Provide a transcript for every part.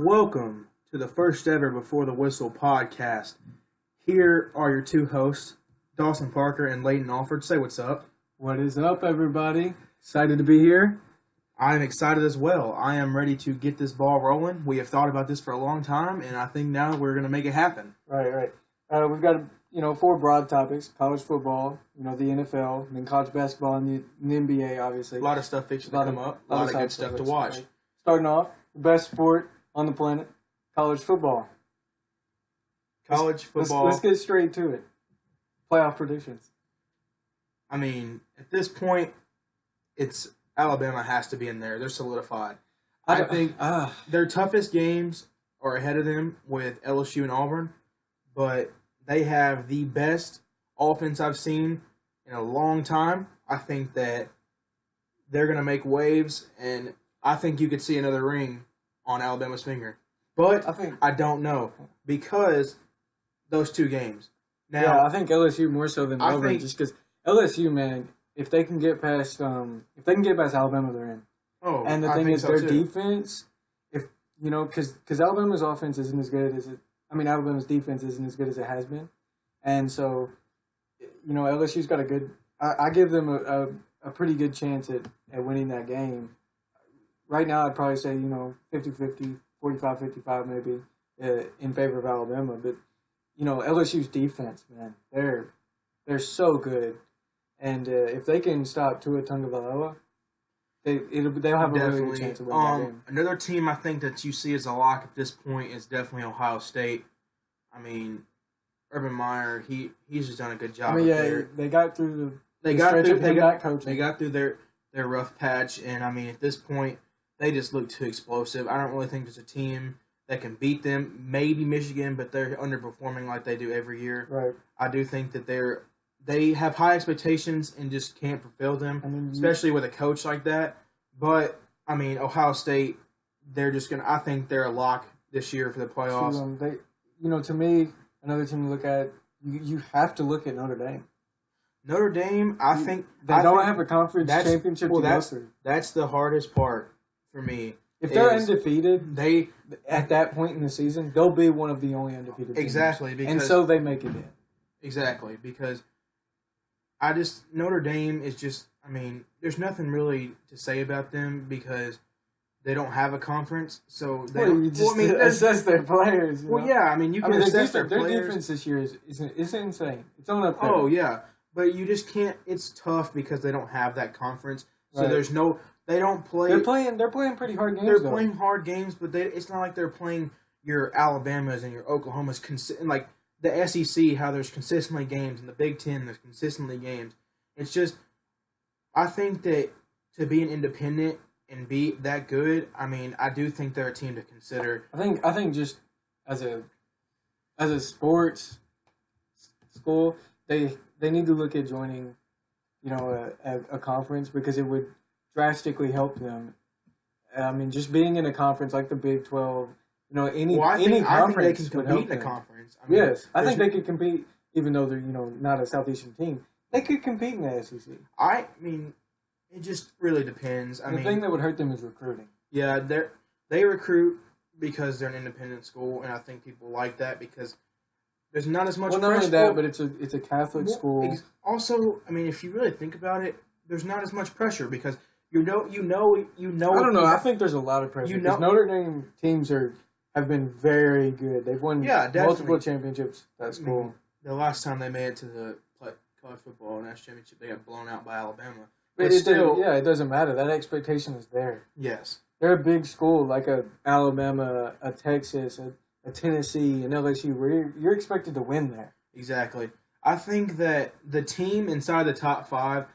Welcome to the first ever Before the Whistle podcast. Here are your two hosts, Dawson Parker and Leighton Alford. Say what's up. What is up, everybody? Excited to be here. I'm excited as well. I am ready to get this ball rolling. We have thought about this for a long time, and I think now we're going to make it happen. Right. We've got, four broad topics: college football, the NFL, and then college basketball and the NBA, obviously. A lot of stuff fixing to come up. A lot of good stuff to watch. Right. Starting off, the best sport on the planet, college football. Let's get straight to it. Playoff predictions. I mean, at this point, it's Alabama has to be in there. They're solidified. I think their toughest games are ahead of them with LSU and Auburn, but they have the best offense I've seen in a long time. I think that they're going to make waves, and I think you could see another ring on Alabama's finger. But I don't know because those two games. Now, I think LSU more so than Auburn, just because LSU, man, if they can get past Alabama, they're in. Oh, and the thing is, their defense, because Alabama's offense isn't as good as it. Alabama's defense isn't as good as it has been, and so, LSU's got a good. I give them a pretty good chance at winning that game. Right now, I'd probably say 50-50, 45-55 maybe in favor of Alabama, but LSU's defense, man, they're so good. And if they can stop Tua Tagovailoa, they'll have a really good chance of winning that game. Another team I think that you see as a lock at this point is definitely Ohio State. Urban Meyer, he's just done a good job. They got through they got through their rough patch, and at this point they just look too explosive. I don't really think there's a team that can beat them. Maybe Michigan, but they're underperforming like they do every year. Right. I do think that they have high expectations and just can't fulfill them, especially with a coach like that. But, Ohio State, they're just going to – I think they're a lock this year for the playoffs. To me, another team to look at, you have to look at Notre Dame. Notre Dame, I think – They don't have a conference championship to go through. That's the hardest part for me. If they're undefeated, at that point in the season, they'll be one of the only undefeated teams. Exactly. And so they make it in. Exactly, because – Notre Dame is just, there's nothing really to say about them because they don't have a conference, so they assess their players. You can assess their players. Their defense this year is insane. It's on up there. Oh, yeah, but you just can't, it's tough because they don't have that conference, so there's no, they don't play. They're playing pretty hard games, They're playing hard games, but it's not like they're playing your Alabamas and your Oklahomas, like, the SEC, how there's consistently games, and the Big Ten, there's consistently games. It's just, I think that to be an independent and be that good, I do think they're a team to consider. I think just as a sports school, they need to look at joining, a conference because it would drastically help them. Just being in a conference like the Big 12. Any conference I think they can compete in a conference. Yes, I think they could compete, even though they're not a Southeastern team. They could compete in the SEC. It just really depends. The thing that would hurt them is recruiting. Yeah, they recruit because they're an independent school, and I think people like that because there's not as much. Well, not only that, but it's a Catholic school. Also, if you really think about it, there's not as much pressure because you know. I don't know. I think there's a lot of pressure because Notre Dame teams have been very good. They've won multiple championships at school. The last time they made it to the college football national championship, they got blown out by Alabama. But still, it doesn't matter. That expectation is there. Yes. They're a big school like a Alabama, a Texas, a Tennessee, an LSU, where you're expected to win there. Exactly. I think that the team inside the top 5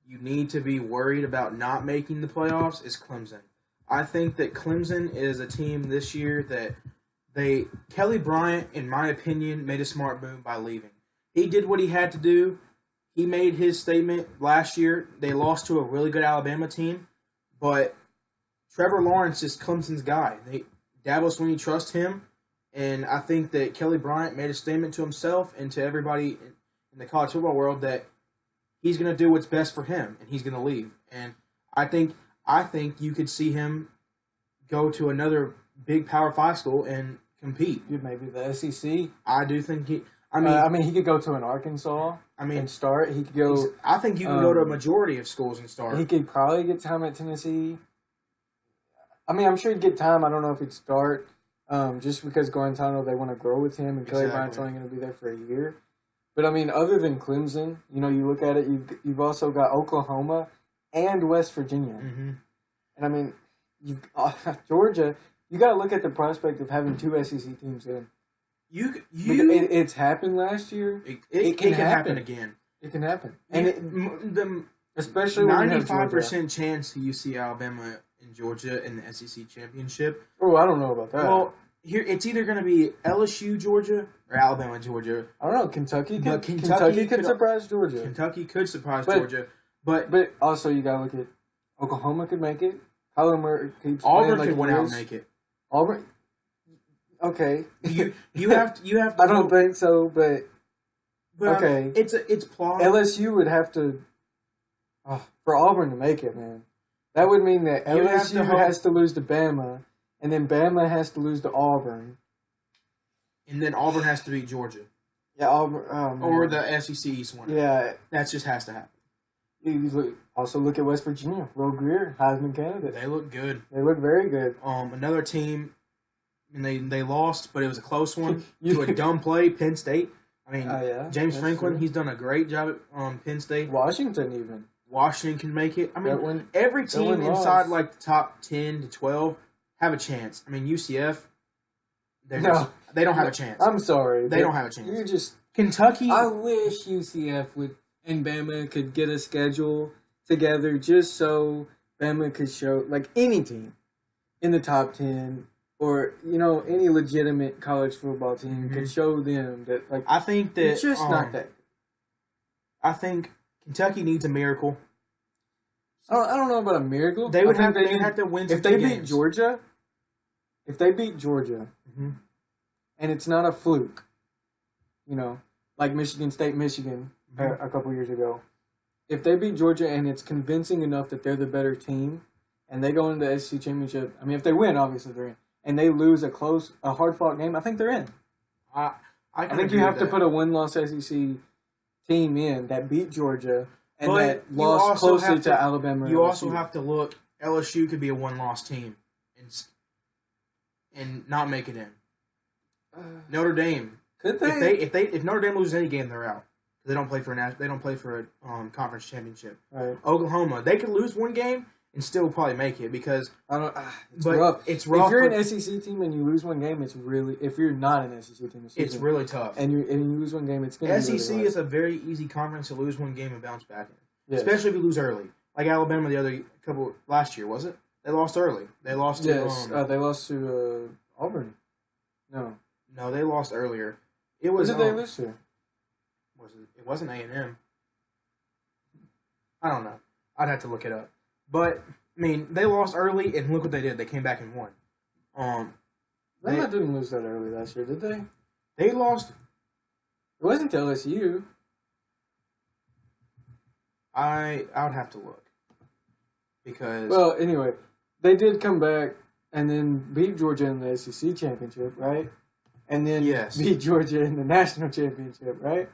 you need to be worried about not making the playoffs is Clemson. I think that Clemson is a team this year that Kelly Bryant, in my opinion, made a smart move by leaving. He did what he had to do. He made his statement last year. They lost to a really good Alabama team, but Trevor Lawrence is Clemson's guy. Dabo Swinney trusts him, and I think that Kelly Bryant made a statement to himself and to everybody in the college football world that he's going to do what's best for him, and he's going to leave. And I think you could see him go to another big Power 5 school and compete. Dude, maybe the SEC. I do think he. I mean, he could go to an Arkansas. And start. He could go. I think you can go to a majority of schools and start. He could probably get time at Tennessee. I mean, I'm sure he'd get time. I don't know if he'd start. Just because Guarantano, they want to grow with him, and Kelly Bryant's only going to be there for a year. But I mean, other than Clemson, you know, you look at it. You've also got Oklahoma and West Virginia, and I mean, Georgia. You got to look at the prospect of having two SEC teams in. It's happened last year. It can happen again. It can happen, and especially 95% chance you see Alabama and Georgia in the SEC championship. Oh, I don't know about that. Well, here it's either going to be LSU Georgia or Alabama Georgia. I don't know. Kentucky could surprise Georgia. Kentucky could surprise Georgia, but also you got to look at Oklahoma could make it. Kyler Murray keeps Auburn could win out and make it. Auburn. Okay. You have to. I don't think so, but okay. It's plausible. LSU would have to for Auburn to make it, man. That would mean that LSU has to lose to Bama, and then Bama has to lose to Auburn, and then Auburn has to beat Georgia. Yeah, Auburn or the SEC East winner. Yeah, that just has to happen. You also look at West Virginia, Will Greer, Heisman candidate. They look good. They look very good. Another team. And they lost, but it was a close one to a dumb play, Penn State. I mean, James Franklin, he's done a great job at Penn State. Washington can make it. I mean, every team inside like the top 10 to 12 have a chance. I mean, UCF, they don't have a chance. I'm sorry. They don't have a chance. You're just Kentucky. I wish UCF and Bama could get a schedule together just so Bama could show, like any team in the top 10 or, you know, any legitimate college football team could show them that, like, I think that it's just not that. I think Kentucky needs a miracle. I don't know about a miracle. They would have to win if they beat Georgia. If they beat Georgia, and it's not a fluke, you know, like Michigan State, Michigan a couple years ago. If they beat Georgia and it's convincing enough that they're the better team, and they go into the SEC championship, I mean, if they win, obviously they're in. And they lose a hard-fought game, I think they're in. I think you have to put a win-loss SEC team in that beat Georgia and that lost closely to Alabama. You also have to look. LSU could be a one-loss team and not make it in. Notre Dame could they? If Notre Dame loses any game, they're out. They don't play for a conference championship. Right. Oklahoma, they could lose one game and still probably make it because it's rough. It's rough. If you're an SEC team and you lose one game, it's really. If you're not an SEC team, it's really tough. And you lose one game, it's going to be SEC really is a very easy conference to lose one game and bounce back in, yes. Especially if you lose early. Like Alabama last year, was it? They lost early. They lost to they lost to Auburn. No, they lost earlier. It was. Who did they lose to? It wasn't A&M. I don't know. I'd have to look it up. But I mean, they lost early, and look what they did. They came back and won. They didn't lose that early last year, did they? They lost. It wasn't to LSU. I would have to look because. Well, anyway, they did come back and then beat Georgia in the SEC championship, right? And then beat Georgia in the national championship, right?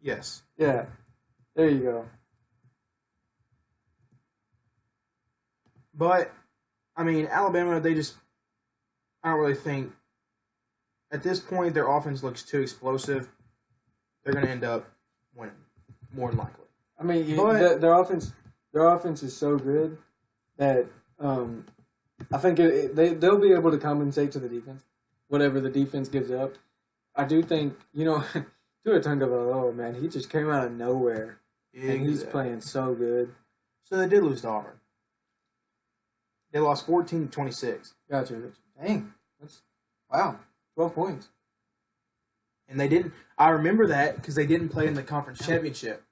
Yes. Yeah. There you go. But, I mean, Alabama, I don't really think, at this point, their offense looks too explosive. They're going to end up winning, more than likely. I mean, their offense is so good that I think they'll be able to compensate to the defense, whatever the defense gives up. I do think, you know, Tua Tagovailoa, man, he just came out of nowhere, and he's playing so good. So they did lose to Auburn. They lost 14-26. Gotcha. Dang. Wow. 12 points. And they didn't. I remember that because they didn't play in the conference championship.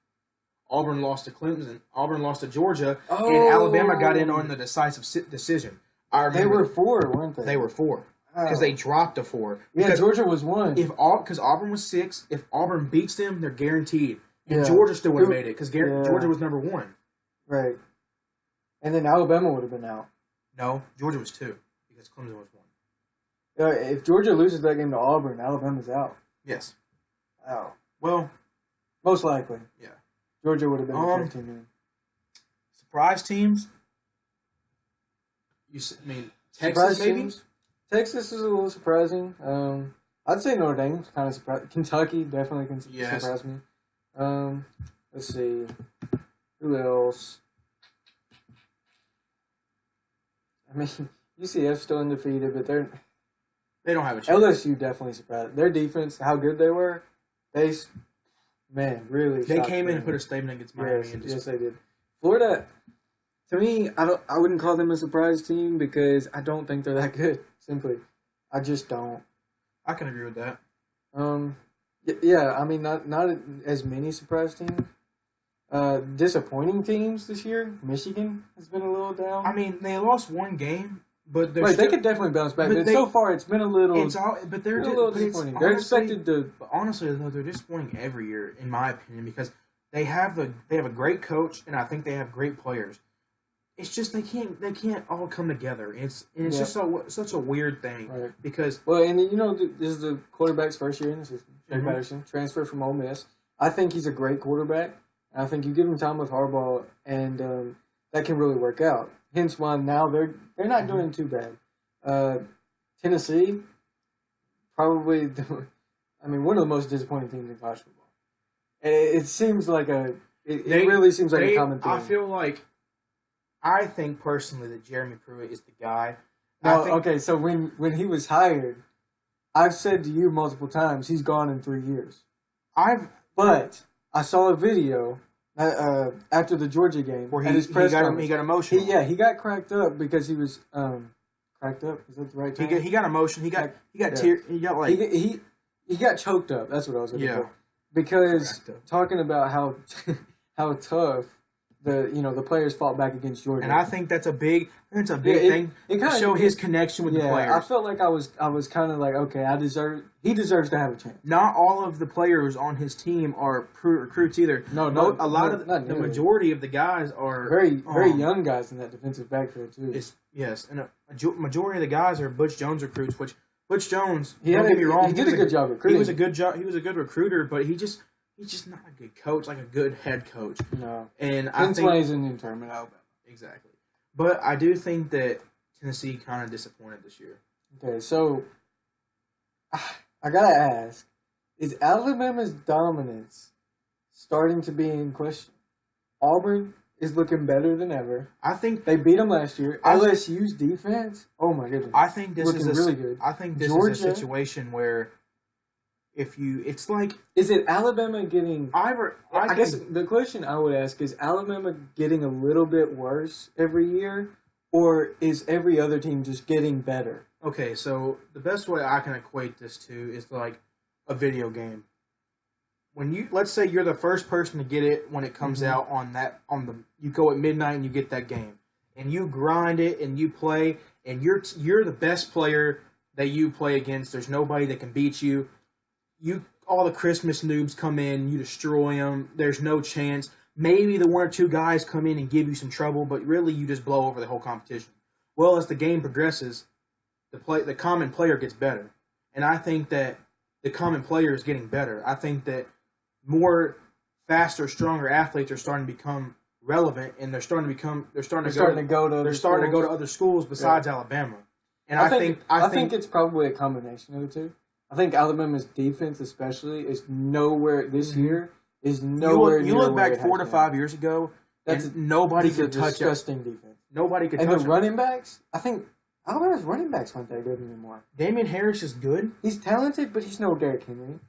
Auburn lost to Clemson. Auburn lost to Georgia. And Alabama got in on the decisive decision. I remember. They were 4, weren't they? They were 4. Because they dropped to 4. Yeah, Georgia was 1. Because Auburn was 6. If Auburn beats them, they're guaranteed. And Georgia still would have made it because Georgia was number 1. Right. And then Alabama would have been out. No, Georgia was 2 because Clemson was 1. If Georgia loses that game to Auburn, Alabama's out. Yes. Out. Well, most likely. Yeah. Georgia would have been the 15 win. Surprise teams. Texas surprise maybe. Teams. Texas is a little surprising. I'd say Notre Dame's kind of surprising. Kentucky definitely can surprise me. Let's see. Who else? I mean, UCF's still undefeated, but they don't have a chance. LSU definitely surprised. Their defense, how good they were, really. They came in and put a statement against Miami. Yes, they did. Florida, to me, I wouldn't call them a surprise team because I don't think they're that good. Simply, I just don't. I can agree with that. Yeah, I mean, not as many surprise teams. Disappointing teams this year. Michigan has been a little down. I mean, they lost one game, but they could definitely bounce back. But so far, it's been a little. They're a little disappointing. They're expected to. But honestly, though, they're disappointing every year, in my opinion, because they have a great coach, and I think they have great players. It's just they can't all come together. It's just such a weird thing, right. Because and this is the quarterback's first year in the system. Jake Patterson, transfer from Ole Miss. I think he's a great quarterback. I think you give him time with Harbaugh, and that can really work out. Hence why now they're not doing too bad. Tennessee, probably, one of the most disappointing teams in college football. It seems like it really seems like a common theme. I think personally that Jeremy Pruitt is the guy. Okay, so when he was hired, I've said to you multiple times he's gone in 3 years. But I saw a video after the Georgia game where at his press conference. He got emotional. He got cracked up because he was cracked up. Is that the right term? He got emotional. He got tear. He got he got choked up. That's what I was looking for. Because talking about how tough the players fought back against Georgia, and I think that's a big thing to show his connection with the players. I felt like I was kind of like, okay, he deserves to have a chance. Not all of the players on his team are recruits either. No, the majority of the guys are very young guys in that defensive backfield too. Yes, and a majority of the guys are Butch Jones recruits. Which Butch Jones, don't get me wrong, he did a good job recruiting. He was a good recruiter, but he's just not a good coach, like a good head coach. No. And I think he's in intern at Alabama. Exactly. But I do think that Tennessee kind of disappointed this year. Okay, so I gotta ask, is Alabama's dominance starting to be in question? Auburn is looking better than ever. I think they beat them last year. LSU's defense, oh my goodness. I think this is really good. I think this is a situation where is it Alabama getting? I guess the question I would ask is Alabama getting a little bit worse every year, or is every other team just getting better? Okay, so the best way I can equate this to is like a video game. Let's say you're the first person to get it when it comes out you go at midnight and you get that game, and you grind it and you play, and you're the best player that you play against. There's nobody that can beat you. All the Christmas noobs come in, you destroy them. There's no chance. Maybe the one or two guys come in and give you some trouble, but really you just blow over the whole competition. Well, as the game progresses, the common player gets better, and I think that the common player is getting better. I think that more faster, stronger athletes are starting to become relevant, and they're starting to go to other schools besides Alabama. And I think it's probably a combination of the two. I think Alabama's defense, especially, is nowhere this year. Is nowhere. You look back 4 to 5 years ago. Nobody could touch disgusting defense. Nobody could. And the running backs, I think Alabama's running backs aren't that good anymore. Damian Harris is good. He's talented, but he's no Derrick Henry.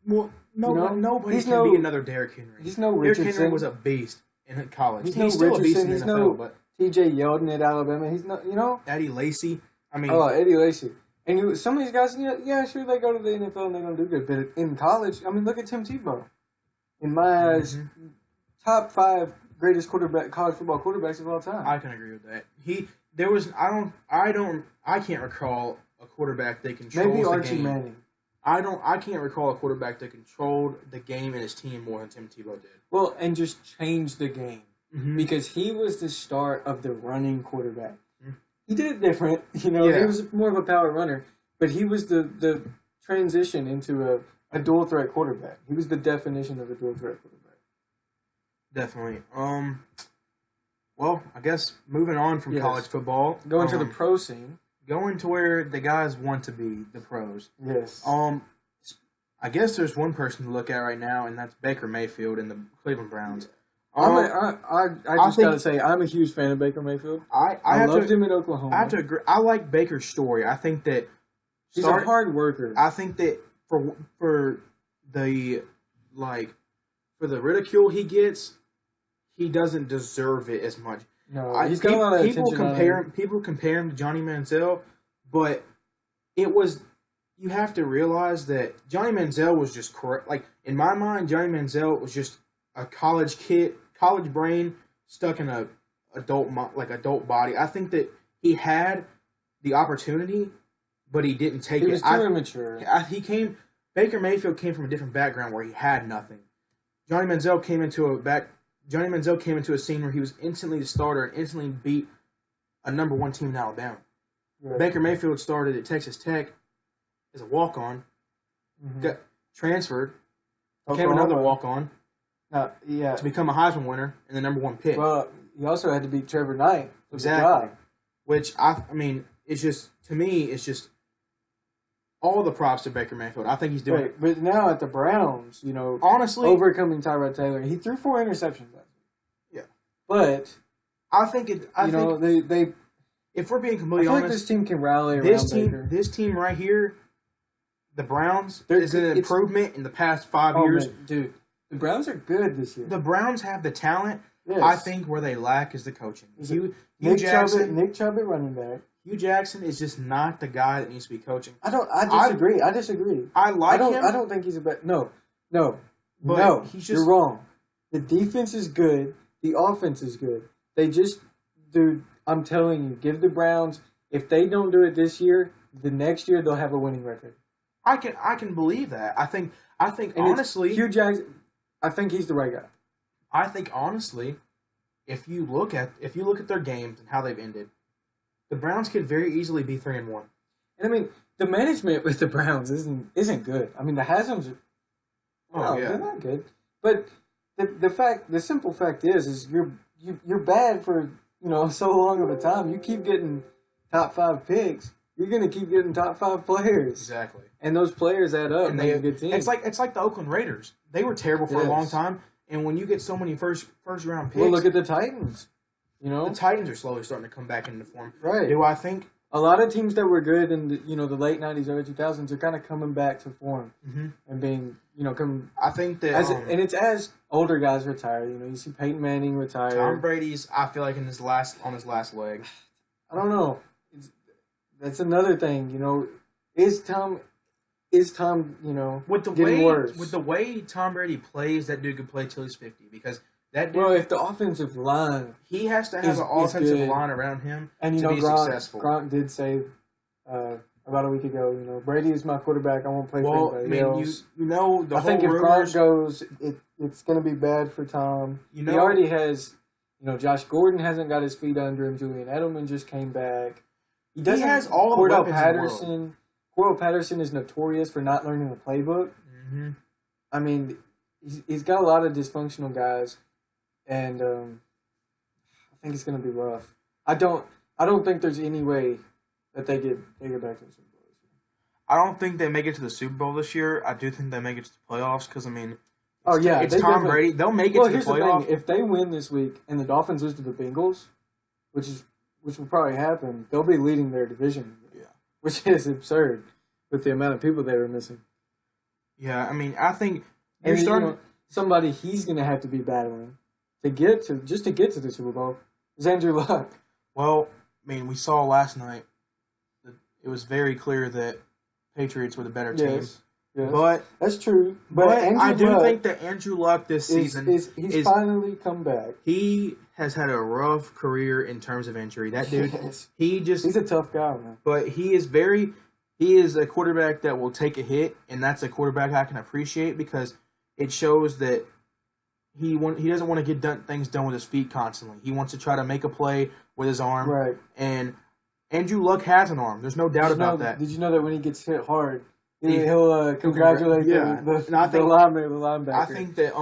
Well, nobody can be another Derrick Henry. He's no Richardson. Derrick Henry was a beast in college. He's still a beast in the NFL. But T.J. Yeldon at Alabama. He's not. Eddie Lacy. Eddie Lacy. And some of these guys, sure, they go to the NFL and they're going to do good. But in college, look at Tim Tebow. In my eyes, top 5 greatest college football quarterbacks of all time. I can agree with that. I can't recall a quarterback that controls maybe the Archie game. Manning. I can't recall a quarterback that controlled the game and his team more than Tim Tebow did. Well, and just changed the game. Because he was the start of the running quarterback. He did it different, he was more of a power runner. but he was the transition into a dual threat quarterback. He was the definition of a dual threat quarterback. Definitely. Well, I guess moving on from college football, going to the pro scene, going to where the guys want to be, the pros. Yes. I guess there's one person to look at right now, and that's Baker Mayfield and the Cleveland Browns. I just gotta say, I'm a huge fan of Baker Mayfield. I loved him in Oklahoma. I have to agree. I like Baker's story. I think that he's a hard worker. I think that for the ridicule he gets, he doesn't deserve it as much. No, he's got a lot of attention. People compare him to Johnny Manziel, but it was. You have to realize that Johnny Manziel was just correct. Like in my mind, Johnny Manziel was just a college kid, college brain stuck in a adult body. I think that he had the opportunity, but he didn't take it. He was too immature. Baker Mayfield came from a different background where he had nothing. Johnny Manziel came into a scene where he was instantly the starter and instantly beat a number one team in Alabama. Right. Baker Mayfield started at Texas Tech as a walk-on, got transferred, became another walk-on, to become a Heisman winner and the number one pick. Well, he also had to beat Trevor Knight. Exactly. Which, it's just, to me, it's just all the props to Baker Mayfield. I think he's doing it. But now at the Browns, honestly, overcoming Tyrod Taylor, he threw 4 interceptions last week. Yeah. But I think they if we're being completely honest, this team can rally around Baker. This team right here, the Browns, is an improvement in the past 5 years. Man, dude, the Browns are good this year. The Browns have the talent. Yes. I think where they lack is the coaching. Nick Chubb at running back. Hugh Jackson is just not the guy that needs to be coaching. I disagree. I like him. I don't think he's a bad. No. You're wrong. The defense is good. The offense is good. They just, dude, I'm telling you, give the Browns, if they don't do it this year, the next year they'll have a winning record. I can believe that. I think honestly, Hugh Jackson, I think he's the right guy. I think honestly, if you look at their games and how they've ended, the Browns could very easily be 3-1. And I mean, the management with the Browns isn't good. I mean, the Haslam's they're not good. But the simple fact is you're bad for so long of a time. You keep getting top 5 picks, you're gonna keep getting top 5 players. Exactly. And those players add up and they have a good team. It's like the Oakland Raiders. They were terrible for a long time, and when you get so many first round picks, well, look at the Titans. The Titans are slowly starting to come back into form. Right. Do I think a lot of teams that were good in the late 90s, early 2000s are kind of coming back to form and being I think that and it's as older guys retire. You see Peyton Manning retire. Tom Brady's, I feel like, on his last leg. I don't know. That's another thing. Is Tom getting worse? With the way Tom Brady plays, that dude could play till he's 50 because. Well, if the offensive line, he has to have an offensive line around him to be successful. Gronk did say about a week ago, Brady is my quarterback. I won't play for anybody else. I think if Gronk goes, it's going to be bad for Tom. He already has, Josh Gordon hasn't got his feet under him. Julian Edelman just came back. He has all the weapons in the world. Cordell Patterson is notorious for not learning the playbook. Mm-hmm. I mean, he's got a lot of dysfunctional guys. And I think it's going to be rough. I don't think there's any way that they get back to the Super Bowl this year. I don't think they make it to the Super Bowl this year. I do think they make it to the playoffs because, it's Tom Brady. They'll make it to the playoffs. The thing. If they win this week and the Dolphins lose to the Bengals, which will probably happen, they'll be leading their division. Yeah, which is absurd with the amount of people they were missing. Yeah, I think somebody he's going to have to be battling. To get to the Super Bowl is Andrew Luck. Well, we saw last night that it was very clear that Patriots were the better team. Yes. But that's true. But I do think that Andrew Luck this season he's finally come back. He has had a rough career in terms of injury. That dude, he's a tough guy, man. But he is a quarterback that will take a hit, and that's a quarterback I can appreciate because it shows that he doesn't want to get things done with his feet constantly. He wants to try to make a play with his arm. Right. And Andrew Luck has an arm. There's no doubt about that. Did you know that when he gets hit hard, he'll congratulate the linebacker? I think that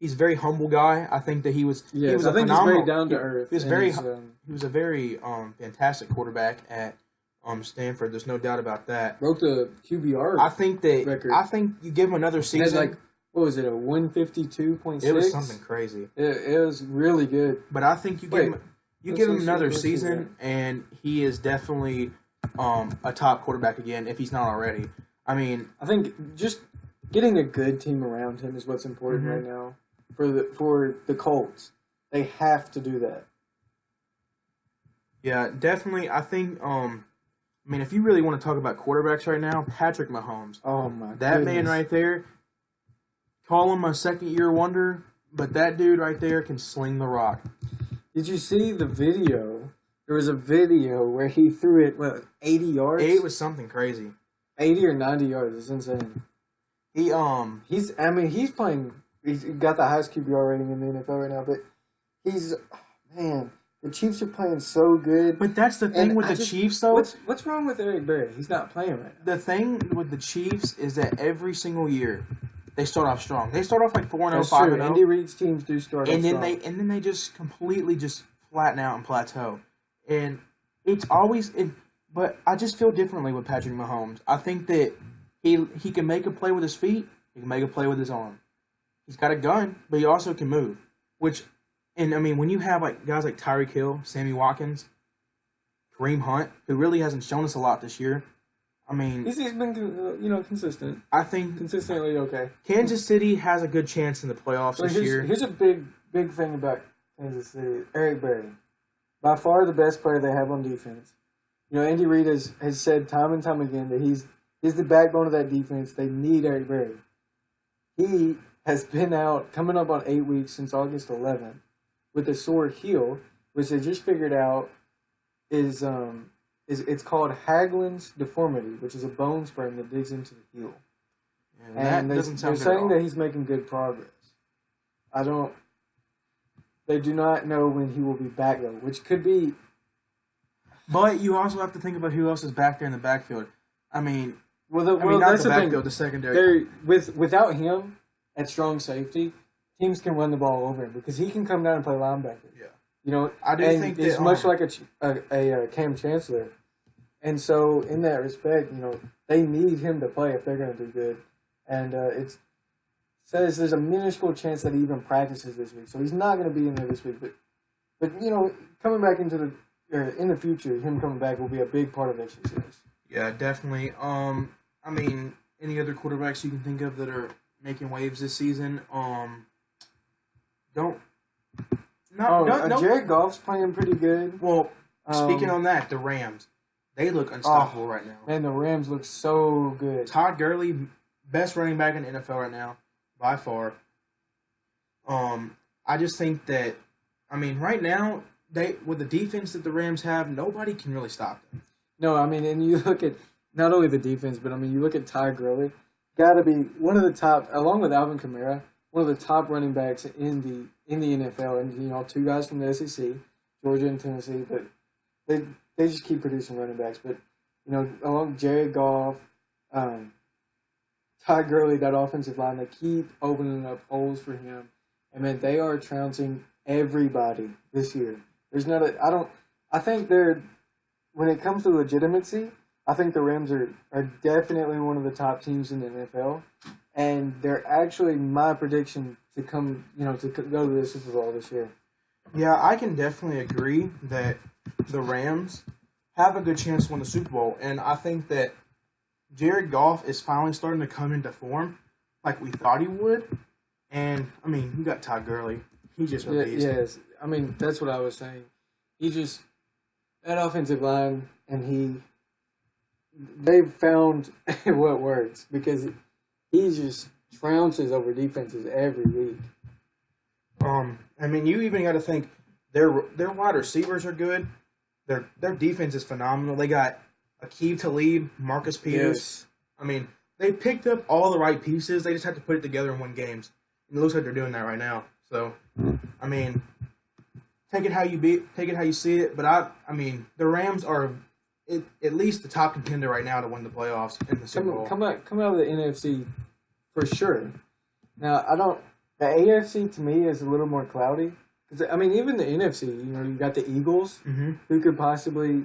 he's a very humble guy. I think that he was he's very down to earth. He was a very fantastic quarterback at Stanford. There's no doubt about that. Broke the QBR. Record. I think you give him another season. What was it? A 152.6. It was something crazy. It was really good. But I think you give him another season, and he is definitely a top quarterback again if he's not already. I mean, I think just getting a good team around him is what's important right now for the Colts. They have to do that. Yeah, definitely. I think. I mean, if you really want to talk about quarterbacks right now, Patrick Mahomes. Oh my! That man right there. Call him a second-year wonder, but that dude right there can sling the rock. Did you see the video? There was a video where he threw it, 80 yards? It was something crazy. 80 or 90 yards. It's insane. He's playing. He's got the highest QBR rating in the NFL right now, but the Chiefs are playing so good. But that's the thing with the Chiefs, though. What's wrong with Eric Berry? He's not playing right now. The thing with the Chiefs is that every single year, they start off strong. They start off like 4-0, 5-0. Andy Reid's teams do start off strong. And then they just completely just flatten out and plateau. And it's always but I just feel differently with Patrick Mahomes. I think that he can make a play with his feet, he can make a play with his arm. He's got a gun, but he also can move. When you have like guys like Tyreek Hill, Sammy Watkins, Kareem Hunt, who really hasn't shown us a lot this year. I mean, he's been consistent. I think consistently okay. Kansas City has a good chance in the playoffs this year. Here's a big thing about Kansas City. Eric Berry, by far the best player they have on defense. Andy Reid has said time and time again that he's the backbone of that defense. They need Eric Berry. He has been out coming up on 8 weeks since August 11th with a sore heel, which they just figured out is it's called Haglund's deformity, which is a bone spring that digs into the heel. Yeah, and they're saying that he's making good progress. They do not know when he will be back though, which could be. But you also have to think about who else is back there in the backfield. I mean, not that's the backfield, the secondary. Without him at strong safety, teams can run the ball over him because he can come down and play linebacker. Yeah. I do think it's much like a Cam Chancellor. And so, in that respect, they need him to play if they're going to do good. And it says there's a minuscule chance that he even practices this week. So, he's not going to be in there this week. But coming back in the future, him coming back will be a big part of their success. Yeah, definitely. Any other quarterbacks you can think of that are making waves this season? Jared Goff's playing pretty good. Well, speaking on that, the Rams, they look unstoppable right now. Man, the Rams look so good. Todd Gurley, best running back in the NFL right now, by far. I just think that, right now, with the defense that the Rams have, nobody can really stop them. No, and you look at not only the defense, but you look at Todd Gurley, got to be one of the top, along with Alvin Kamara, one of the top running backs in the NFL, and two guys from the SEC, Georgia and Tennessee, but they just keep producing running backs. But along with Jared Goff, Todd Gurley, that offensive line, they keep opening up holes for him, and man, they are trouncing everybody this year. I think when it comes to legitimacy, I think the Rams are definitely one of the top teams in the NFL. And they're actually my prediction to come, to go to the Super Bowl this year. Yeah, I can definitely agree that the Rams have a good chance to win the Super Bowl. And I think that Jared Goff is finally starting to come into form like we thought he would. And, you got Todd Gurley. He just released. Yes. That's what I was saying. That offensive line, and they've found what works because he just trounces over defenses every week. You even got to think their wide receivers are good. Their defense is phenomenal. They got Aqib Talib, Marcus Peters. Yes. They picked up all the right pieces. They just have to put it together and win games. And it looks like they're doing that right now. So, take it how you see it. But I mean, the Rams are at least the top contender right now to win the playoffs in the Super Bowl. Come out of the NFC for sure. Now I don't. The AFC to me is a little more cloudy. Because I mean, even the NFC, you got the Eagles, who could possibly,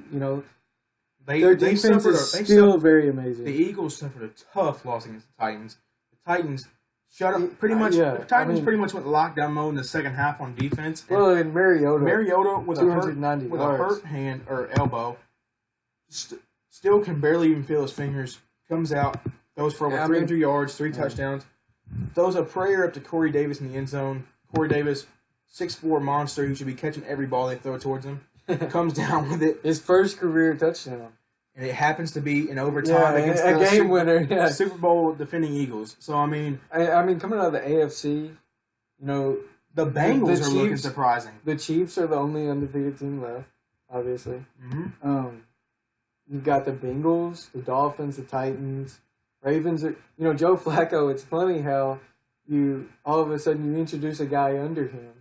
their defense is still very amazing. The Eagles suffered a tough loss against the Titans. The Titans shut up pretty much. The Titans pretty much went lockdown mode in the second half on defense. Well, and Mariota with a hurt hand or elbow, still can barely even feel his fingers. Comes out, throws for over 300 yards, 3 touchdowns. Throws a prayer up to Corey Davis in the end zone. Corey Davis, 6'4" monster who should be catching every ball they throw towards him. Comes down with it. His first career touchdown. And it happens to be in overtime against a game winner. Yeah. Super Bowl defending Eagles. So, I mean, coming out of the AFC, the Bengals are looking surprising. The Chiefs are the only undefeated team left, obviously. Mm-hmm. You've got the Bengals, the Dolphins, the Titans, Ravens. Joe Flacco, it's funny how all of a sudden you introduce a guy under him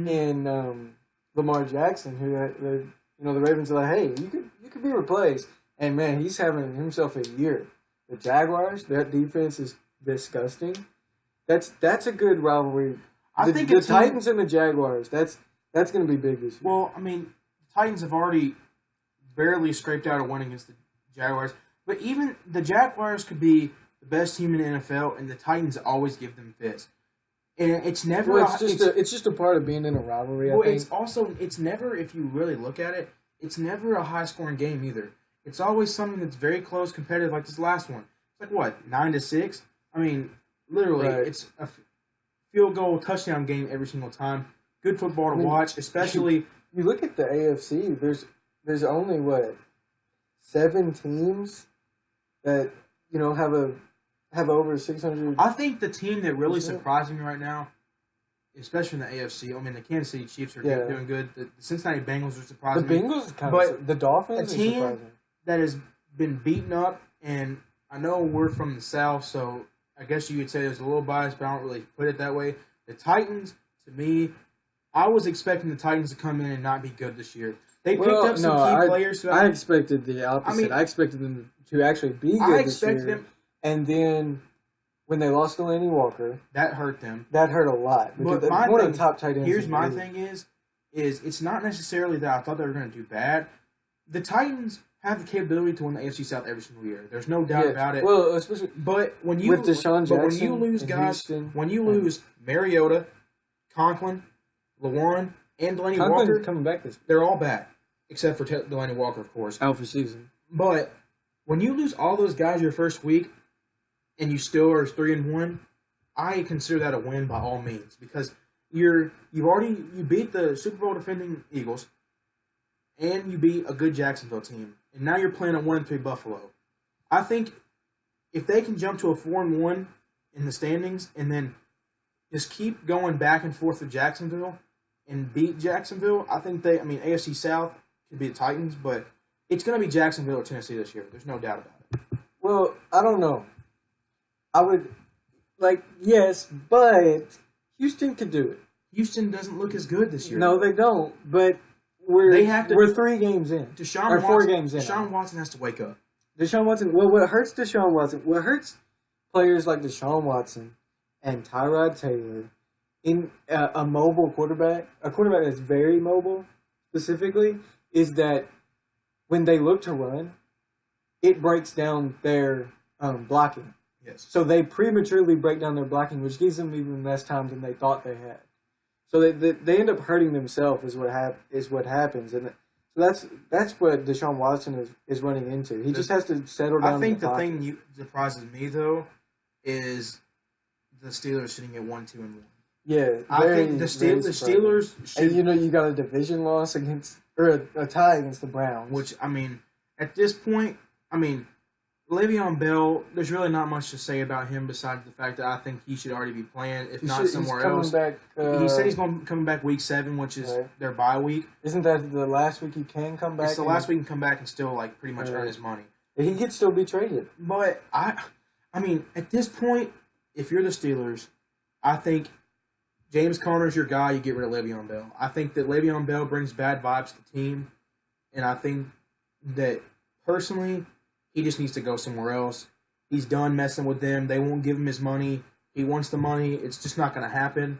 and Lamar Jackson, who the Ravens are like, hey, you could be replaced, and man, he's having himself a year. The Jaguars, that defense is disgusting. That's a good rivalry. I think the Titans and the Jaguars. That's going to be big this year. Well, I mean, the Titans have already barely scraped out a win against the Jaguars, but even the Jaguars could be the best team in the NFL, and the Titans always give them fits. And it's never. Well, it's just a part of being in a rivalry. I think. It's never, if you really look at it, it's never a high scoring game either. It's always something that's very close, competitive, like this last one. It's like what, 9-6? I mean, literally, it's a field goal touchdown game every single time. Good football to watch, especially. You look at the AFC. There's only 7 teams that have over 600. I think the team that really surprised me right now, especially in the AFC, I mean, the Kansas City Chiefs are doing good. The Cincinnati Bengals are surprising me. The Bengals the Dolphins a team that has been beaten up, and I know we're from the South, so I guess you could say there's a little bias, but I don't really put it that way. The Titans, to me, I was expecting the Titans to come in and not be good this year. They picked up some key players. I expected the opposite. I expected them to actually be good this year. And then when they lost to Laney Walker, that hurt them. That hurt a lot. Because one of the top tight ends. Here's my thing is it's not necessarily that I thought they were going to do bad. The Titans have the capability to win the AFC South every single year. There's no doubt about it. Well, especially when you with Deshaun Jackson, when you lose guys, when you lose Mariota, Conklin, Lewarren, and Delaney Walker, coming back this week. They're all back except for Delaney Walker, of course, out for season. But when you lose all those guys your first week, and you still are 3-1, I consider that a win by all means because you beat the Super Bowl defending Eagles, and you beat a good Jacksonville team, and now you're playing a 1-3 Buffalo. I think if they can jump to a 4-1 in the standings, and then just keep going back and forth with Jacksonville and beat Jacksonville, I think AFC South could be the Titans, but it's going to be Jacksonville or Tennessee this year. There's no doubt about it. Well, I don't know. I would, yes, but Houston could do it. Houston doesn't look as good this year. No, they don't, but we're 3 games in. 4 games in. Deshaun Watson has to wake up. Deshaun Watson, what hurts Deshaun Watson, what hurts players like Deshaun Watson and Tyrod Taylor in a mobile quarterback, a quarterback that's very mobile specifically, is that when they look to run, it breaks down their blocking. Yes. So they prematurely break down their blocking, which gives them even less time than they thought they had. So they end up hurting themselves is what happens, and so that's what Deshaun Watson is running into. He just has to settle down. I think the thing that surprises me though is the Steelers sitting at 1-2-1. Yeah, I think the Steelers should, and you got a division loss or a tie against the Browns, which at this point, Le'Veon Bell, there's really not much to say about him besides the fact that I think he should already be playing, if not somewhere else. Back, he said he's coming back week 7, which is their bye week. Isn't that the last week he can come back? It's the last week he can come back and still pretty much earn his money. He could still be traded. But at this point, if you're the Steelers, I think James Conner's your guy. You get rid of Le'Veon Bell. I think that Le'Veon Bell brings bad vibes to the team, and I think that personally, he just needs to go somewhere else. He's done messing with them. They won't give him his money. He wants the money. It's just not going to happen.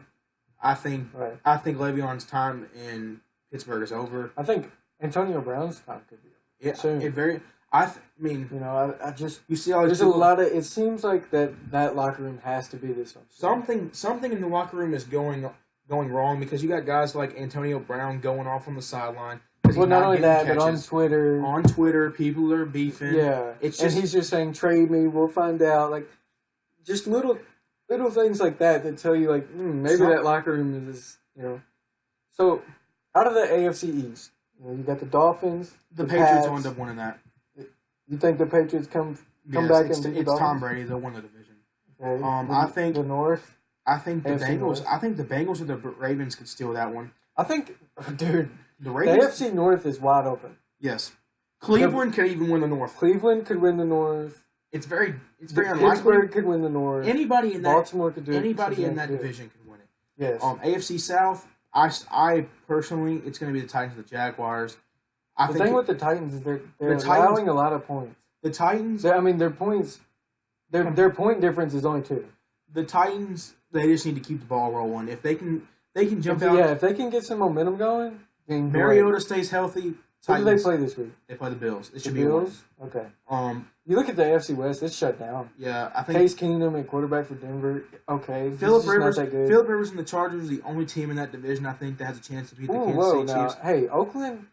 I think Le'Veon's time in Pittsburgh is over. I think Antonio Brown's time could be soon. I just you see all there's a lot of. It seems like that locker room has to be this one. Something in the locker room is going wrong because you got guys like Antonio Brown going off on the sideline. Well, not only that, but on Twitter, people are beefing. Yeah, and he's just saying, "Trade me, we'll find out." Like, just little things like that tell you, like, maybe that locker room is, So, out of the AFC East, you got the Dolphins, the Patriots will end up winning that. You think the Patriots come back and beat the Dolphins? It's Tom Brady. They'll win the division. Okay. I think the North. I think the AFC Bengals. North. I think the Bengals or the Ravens could steal that one. I think, dude, the Ravens. The AFC North is wide open. Yes, Cleveland could even win the North. Cleveland could win the North. It's very unlikely. Pittsburgh could win the North. Anybody in that Baltimore could do it. Anybody in that division could win it. Yes. AFC South. I personally, it's going to be the Titans and the Jaguars. The thing with the Titans is they're allowing a lot of points. The Titans. Their points. Their point difference is only 2. The Titans. They just need to keep the ball rolling. If they can jump out. Yeah, if they can get some momentum going. Mariota stays healthy. Who do they play this week? They play the Bills. It should be Bills. Okay. You look at the AFC West; it's shut down. Yeah, I think Case Keenum at quarterback for Denver. Okay, Philip Rivers and the Chargers are the only team in that division I think that has a chance to beat the Kansas City Chiefs. Hey, Oakland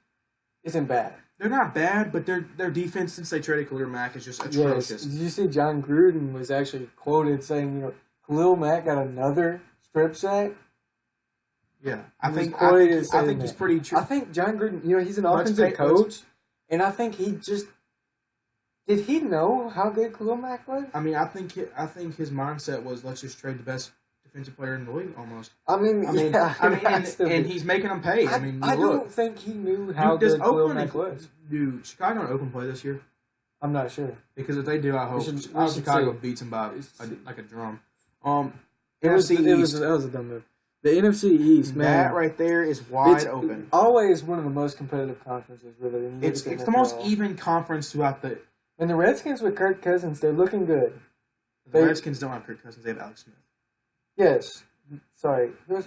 isn't bad. They're not bad, but their defense since they traded Khalil Mack is just atrocious. Yes. Did you see John Gruden was actually quoted saying, Khalil Mack got another strip sack? Yeah, I think he's pretty true. I think John Gruden, he's an offensive coach, and I think did he know how good Khalil Mack was? I mean, I think his mindset was, let's just trade the best defensive player in the league, almost. And he's making them pay. I don't think he knew how good Khalil Mack was. Do Chicago and Oakland play this year? I'm not sure. Because if they do, I hope Chicago beats them by like a drum. That was a dumb move. The NFC East, man. That right there is wide open. Always one of the most competitive conferences, really. It's the most even conference throughout the... And the Redskins with Kirk Cousins, they're looking good. The Redskins don't have Kirk Cousins. They have Alex Smith. Yes. Sorry. The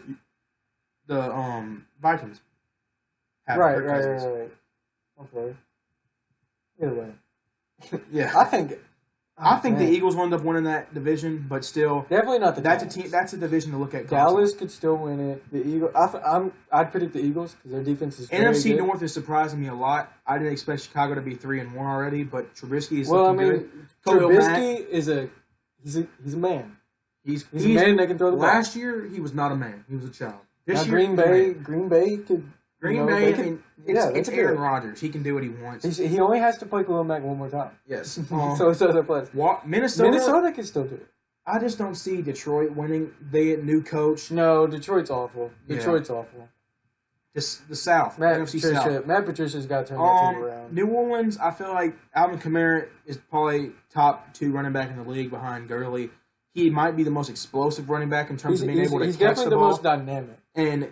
Vikings have Kirk Cousins. Right. Okay. Either way. Yeah. I think the Eagles will end up winning that division, but still, definitely not the That's Giants. That's a division to look at. Dallas could still win it. The Eagles. I'd predict the Eagles because their defense is very NFC good. North is surprising me a lot. I didn't expect Chicago to be 3-1 already, but Trubisky is looking good. Trubisky is he's a man. He's a man that can throw the ball. Last year he was not a man. He was a child. This year, Green Bay could. It's Aaron Rodgers. He can do what he wants. He only has to play Khalil Mack one more time. Yes. So it's other players. Minnesota can still do it. I just don't see Detroit winning. They get new coach. No, Detroit's awful. Detroit's awful. Just the South. NFC South. Matt Patricia's got to turn that team around. New Orleans, I feel like Alvin Kamara is probably top 2 running back in the league behind Gurley. He might be the most explosive running back in terms of being able to catch the ball. He's definitely the most dynamic. And,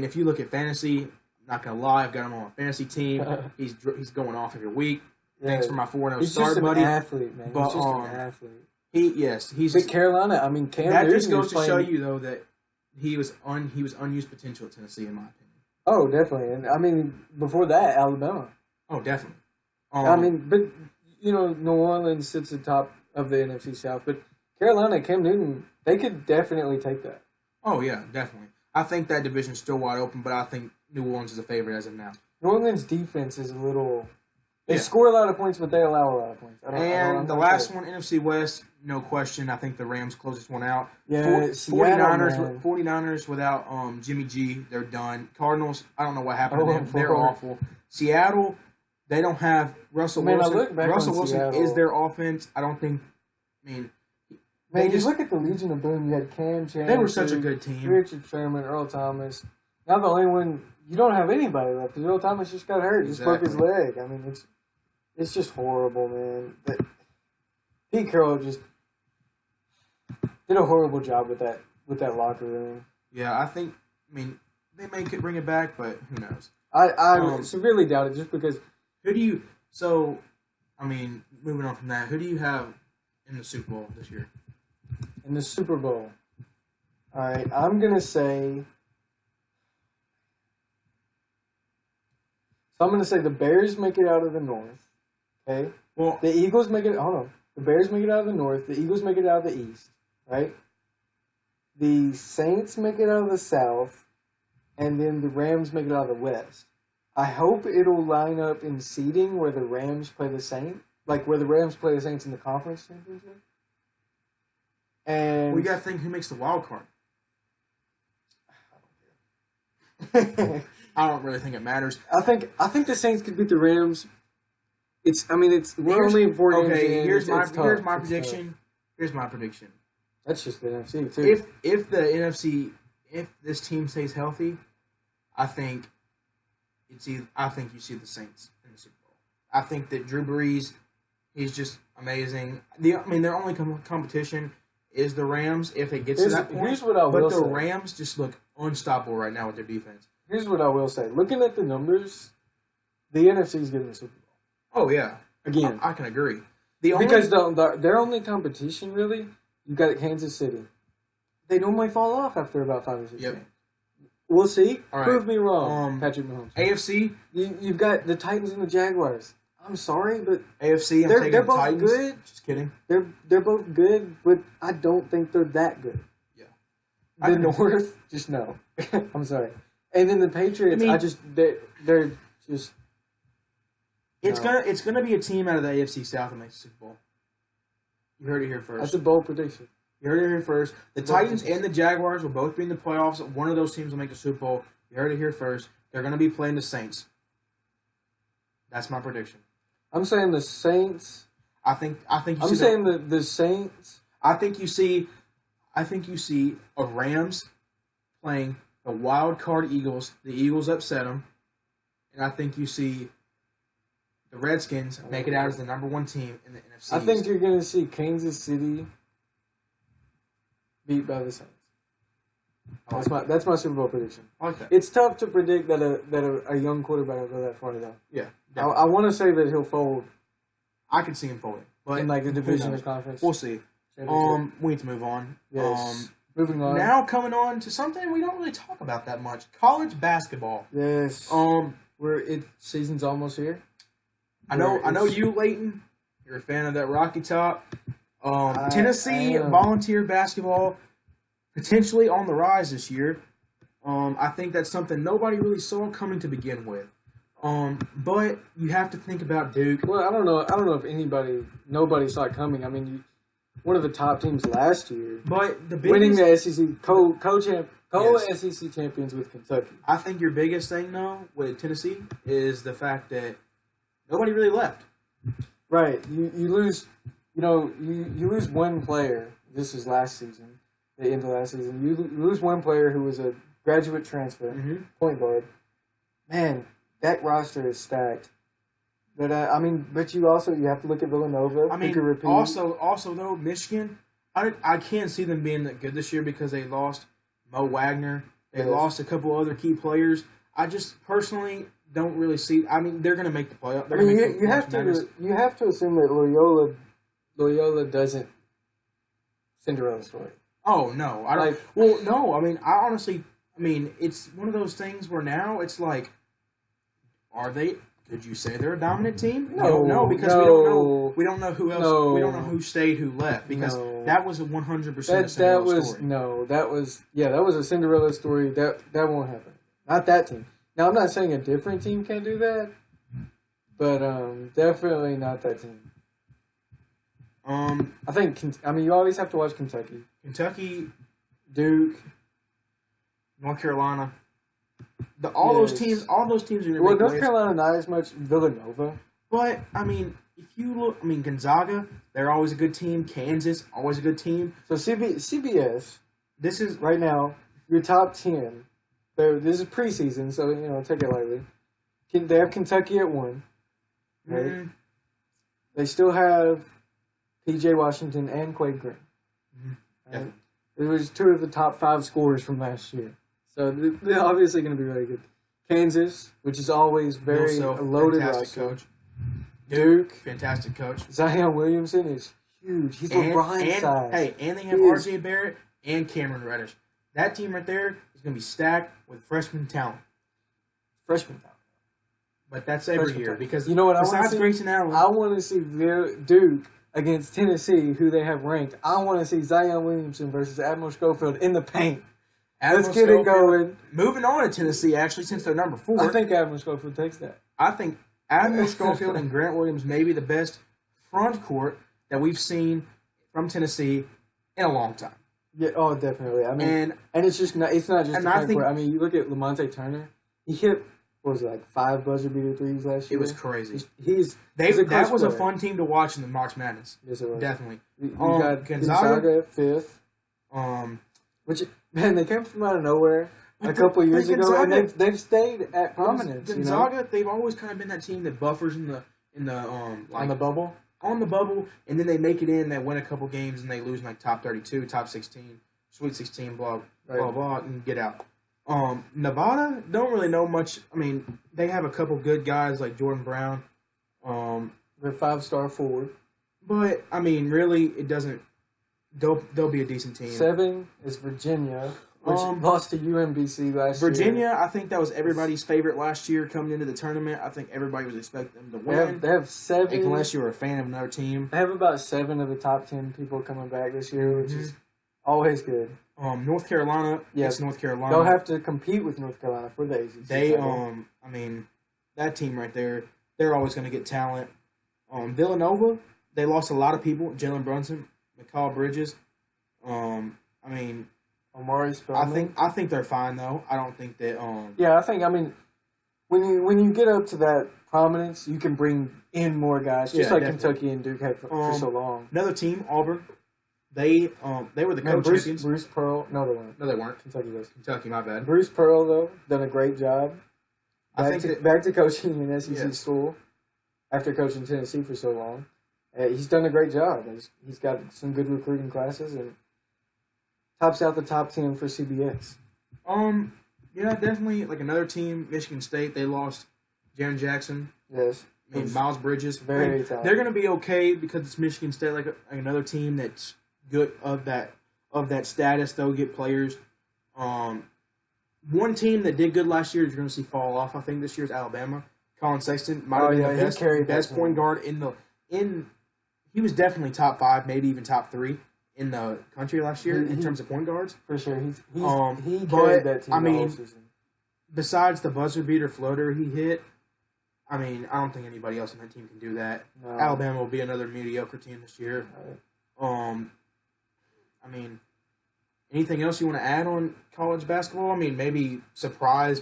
if you look at fantasy... Not gonna lie, I've got him on my fantasy team. He's going off every week. Yeah. Thanks for my 4-0 start, buddy. He's just an athlete, man. But, he's just an athlete. He's But Carolina. Cam Newton. That just goes to show you, though, that he was unused potential at Tennessee, in my opinion. Oh, definitely, and before that, Alabama. Oh, definitely. But New Orleans sits at the top of the NFC South, but Carolina, Cam Newton, they could definitely take that. Oh yeah, definitely. I think that division's still wide open, but I think New Orleans is a favorite as of now. New Orleans' defense is a little... They score a lot of points, but they allow a lot of points. The last one, NFC West, no question. I think the Rams close this one out. Yeah, 49ers without Jimmy G, they're done. Cardinals, I don't know what happened to them. They're awful. Seattle, they don't have Russell Wilson. Russell Wilson is their offense. I don't think... look at the Legion of Boom. You had Cam Chancellor. They were such a good team. Richard Sherman, Earl Thomas. Now the only one... You don't have anybody left because Earl Thomas just got hurt. Just broke his leg. It's just horrible, man. Pete Carroll just did a horrible job with that locker room. Yeah, I think. I mean, they may could bring it back, but who knows? I severely doubt it just because. Who do you? So, I mean, moving on from that, who do you have in the Super Bowl this year? In the Super Bowl. All right, I'm going to say. So I'm going to say the Bears make it out of the North. Okay? Well, the Eagles make it. Hold on. The Bears make it out of the North. The Eagles make it out of the East. Right? The Saints make it out of the South. And then the Rams make it out of the West. I hope it'll line up in seeding where the Rams play the Saints. Like where the Rams play the Saints in the conference championship. And we got to think who makes the wild card. I don't really think it matters. I think the Saints could beat the Rams. We're only in 4 games. Okay, here's my prediction. Tough. Here's my prediction. That's just the NFC too. If the NFC, if this team stays healthy, I think you see the Saints in the Super Bowl. I think that Drew Brees, he's just amazing. Their only competition is the Rams if it gets to that point. Here's what I will say. But the Rams just look unstoppable right now with their defense. Here's what I will say. Looking at the numbers, the NFC is getting the Super Bowl. Oh, yeah. Again. I can agree. Because their only competition, really, you got Kansas City. They normally fall off after about 5 or 6 games. We'll see. All Prove me wrong, Patrick Mahomes. AFC? You've got the Titans and the Jaguars. I'm sorry, but AFC, they're both Titans. good. Just kidding. They're both good, but I don't think they're that good. Yeah. The North, just no. I'm sorry. And then the Patriots, they're just. It's gonna be a team out of the AFC South that makes the Super Bowl. You heard it here first. That's a bold prediction. You heard it here first. The Titans and the Jaguars will both be in the playoffs. One of those teams will make the Super Bowl. You heard it here first. They're going to be playing the Saints. That's my prediction. I'm saying the Saints. I think I'm saying the Saints. I think you see a Rams playing the wild card Eagles. The Eagles upset them, and I think you see the Redskins make it out as the number 1 team in the NFC. I think you're going to see Kansas City beat by the Saints. That's my Super Bowl prediction. I like that. It's tough to predict that a young quarterback will go that far though. Yeah, I want to say that he'll fold. I could see him folding, but in the division or conference. We'll see. We need to move on. Yes. Moving on. Now coming on to something we don't really talk about that much: college basketball. Yes. Season's almost here. I know you, Leighton. You're a fan of that Rocky Top. Tennessee volunteer basketball potentially on the rise this year. I think that's something nobody really saw coming to begin with. But you have to think about Duke. Well, I don't know if nobody saw it coming. I mean, one of the top teams last year, but winning the SEC SEC champions with Kentucky. I think your biggest thing though with Tennessee is the fact that nobody really left. Right, you lose. You lose one player. This is last season, the end of last season. You lose one player who was a graduate transfer, point guard. Man, that roster is stacked. But but you have to look at Villanova. Also though, Michigan, I can't see them being that good this year because they lost Mo Wagner. They lost a couple other key players. I just personally don't really see. I mean, they're going to make the playoff. You have to assume that Loyola doesn't Cinderella story. Oh no, I don't. Well, no. I mean, I honestly. I mean, it's one of those things where now it's like, are they? Could you say they're a dominant team? No, because we don't know. We don't know who else. No. We don't know who stayed, who left, because that was a 100% Cinderella story. That was a Cinderella story. That won't happen. Not that team. Now, I'm not saying a different team can't do that, but definitely not that team. I think. You always have to watch Kentucky, Duke, North Carolina. All those teams are going to make North Carolina not as much. Villanova. But, if you look, Gonzaga, they're always a good team. Kansas, always a good team. So CBS, this is right now your top 10. This is preseason, so take it lightly. They have Kentucky at 1. Right? Mm-hmm. They still have P.J. Washington and Quade Green. Mm-hmm. Right? It was 2 of the top 5 scorers from last year. So they're obviously going to be really good. Kansas, which is always very loaded fantastic roster. coach. Duke, fantastic coach. Zion Williamson is huge. He's LeBron size. Hey, and they have R.J. Barrett and Cameron Reddish. That team right there is going to be stacked with freshman talent. But that's every year because you know what? Besides Grayson Allen, I want to see Duke against Tennessee, who they have ranked. I want to see Zion Williamson versus Admiral Schofield in the paint. Let's get it going. Moving on to Tennessee, actually, since they're number 4. I think Admiral Schofield takes that. I think Admiral Schofield and Grant Williams may be the best front court that we've seen from Tennessee in a long time. Yeah, oh, definitely. I mean, and it's just not. It's not just. I mean, you look at Lamonte Turner. He hit 5 buzzer beater threes last year. It was crazy. That was a fun team to watch in the March Madness. Yes, it was. Definitely. We got Gonzaga at 5th. Which, man, they came from out of nowhere a couple of years ago, and they've stayed at prominence. Gonzaga, they've always kind of been that team that buffers in the on the bubble. On the bubble, and then they make it in. They win a couple games, and they lose in top 32, top 16, Sweet 16, blah blah, and get out. Nevada don't really know much. I mean, they have a couple good guys like Jordan Brown. They're 5-star forward, but I mean, really, it doesn't. They'll be a decent team. 7 is Virginia, which lost to UMBC last year. Virginia, I think that was everybody's favorite last year coming into the tournament. I think everybody was expecting them to win. They have 7. Unless you were a fan of another team. They have about 7 of the top 10 people coming back this year, which is always good. North Carolina, yes, North Carolina. They'll have to compete with North Carolina for the ACC. I mean, that team right there, they're always going to get talent. Villanova, they lost a lot of people. Jalen Brunson, McCall Bridges. I mean, Omari Spellman. I think they're fine though. I don't think that. Yeah, I mean, when you get up to that prominence, you can bring in more guys, just like definitely. Kentucky and Duke had for so long. Another team, Auburn. They were the co-champions. Bruce Pearl. No, they weren't. No, they weren't. Kentucky was. Kentucky, my bad. Bruce Pearl though done a great job. Back to coaching in SEC school after coaching Tennessee for so long. He's done a great job. He's got some good recruiting classes and tops out the top 10 for CBS. Yeah, definitely. Like another team, Michigan State, they lost Jaren Jackson. Yes. I mean, Miles Bridges. Very talented. They're going to be okay because it's Michigan State, like another team that's good of that status. They'll get players. One team that did good last year, you're going to see fall off. I think this year is Alabama. Colin Sexton might have been the best point guard in. He was definitely top 5, maybe even top 3 in the country last year in terms of point guards. For sure, he carried that team. I mean, the whole season. Besides the buzzer beater floater he hit, I mean, I don't think anybody else on that team can do that. No. Alabama will be another mediocre team this year. Right. I mean, anything else you want to add on college basketball? I mean, maybe surprise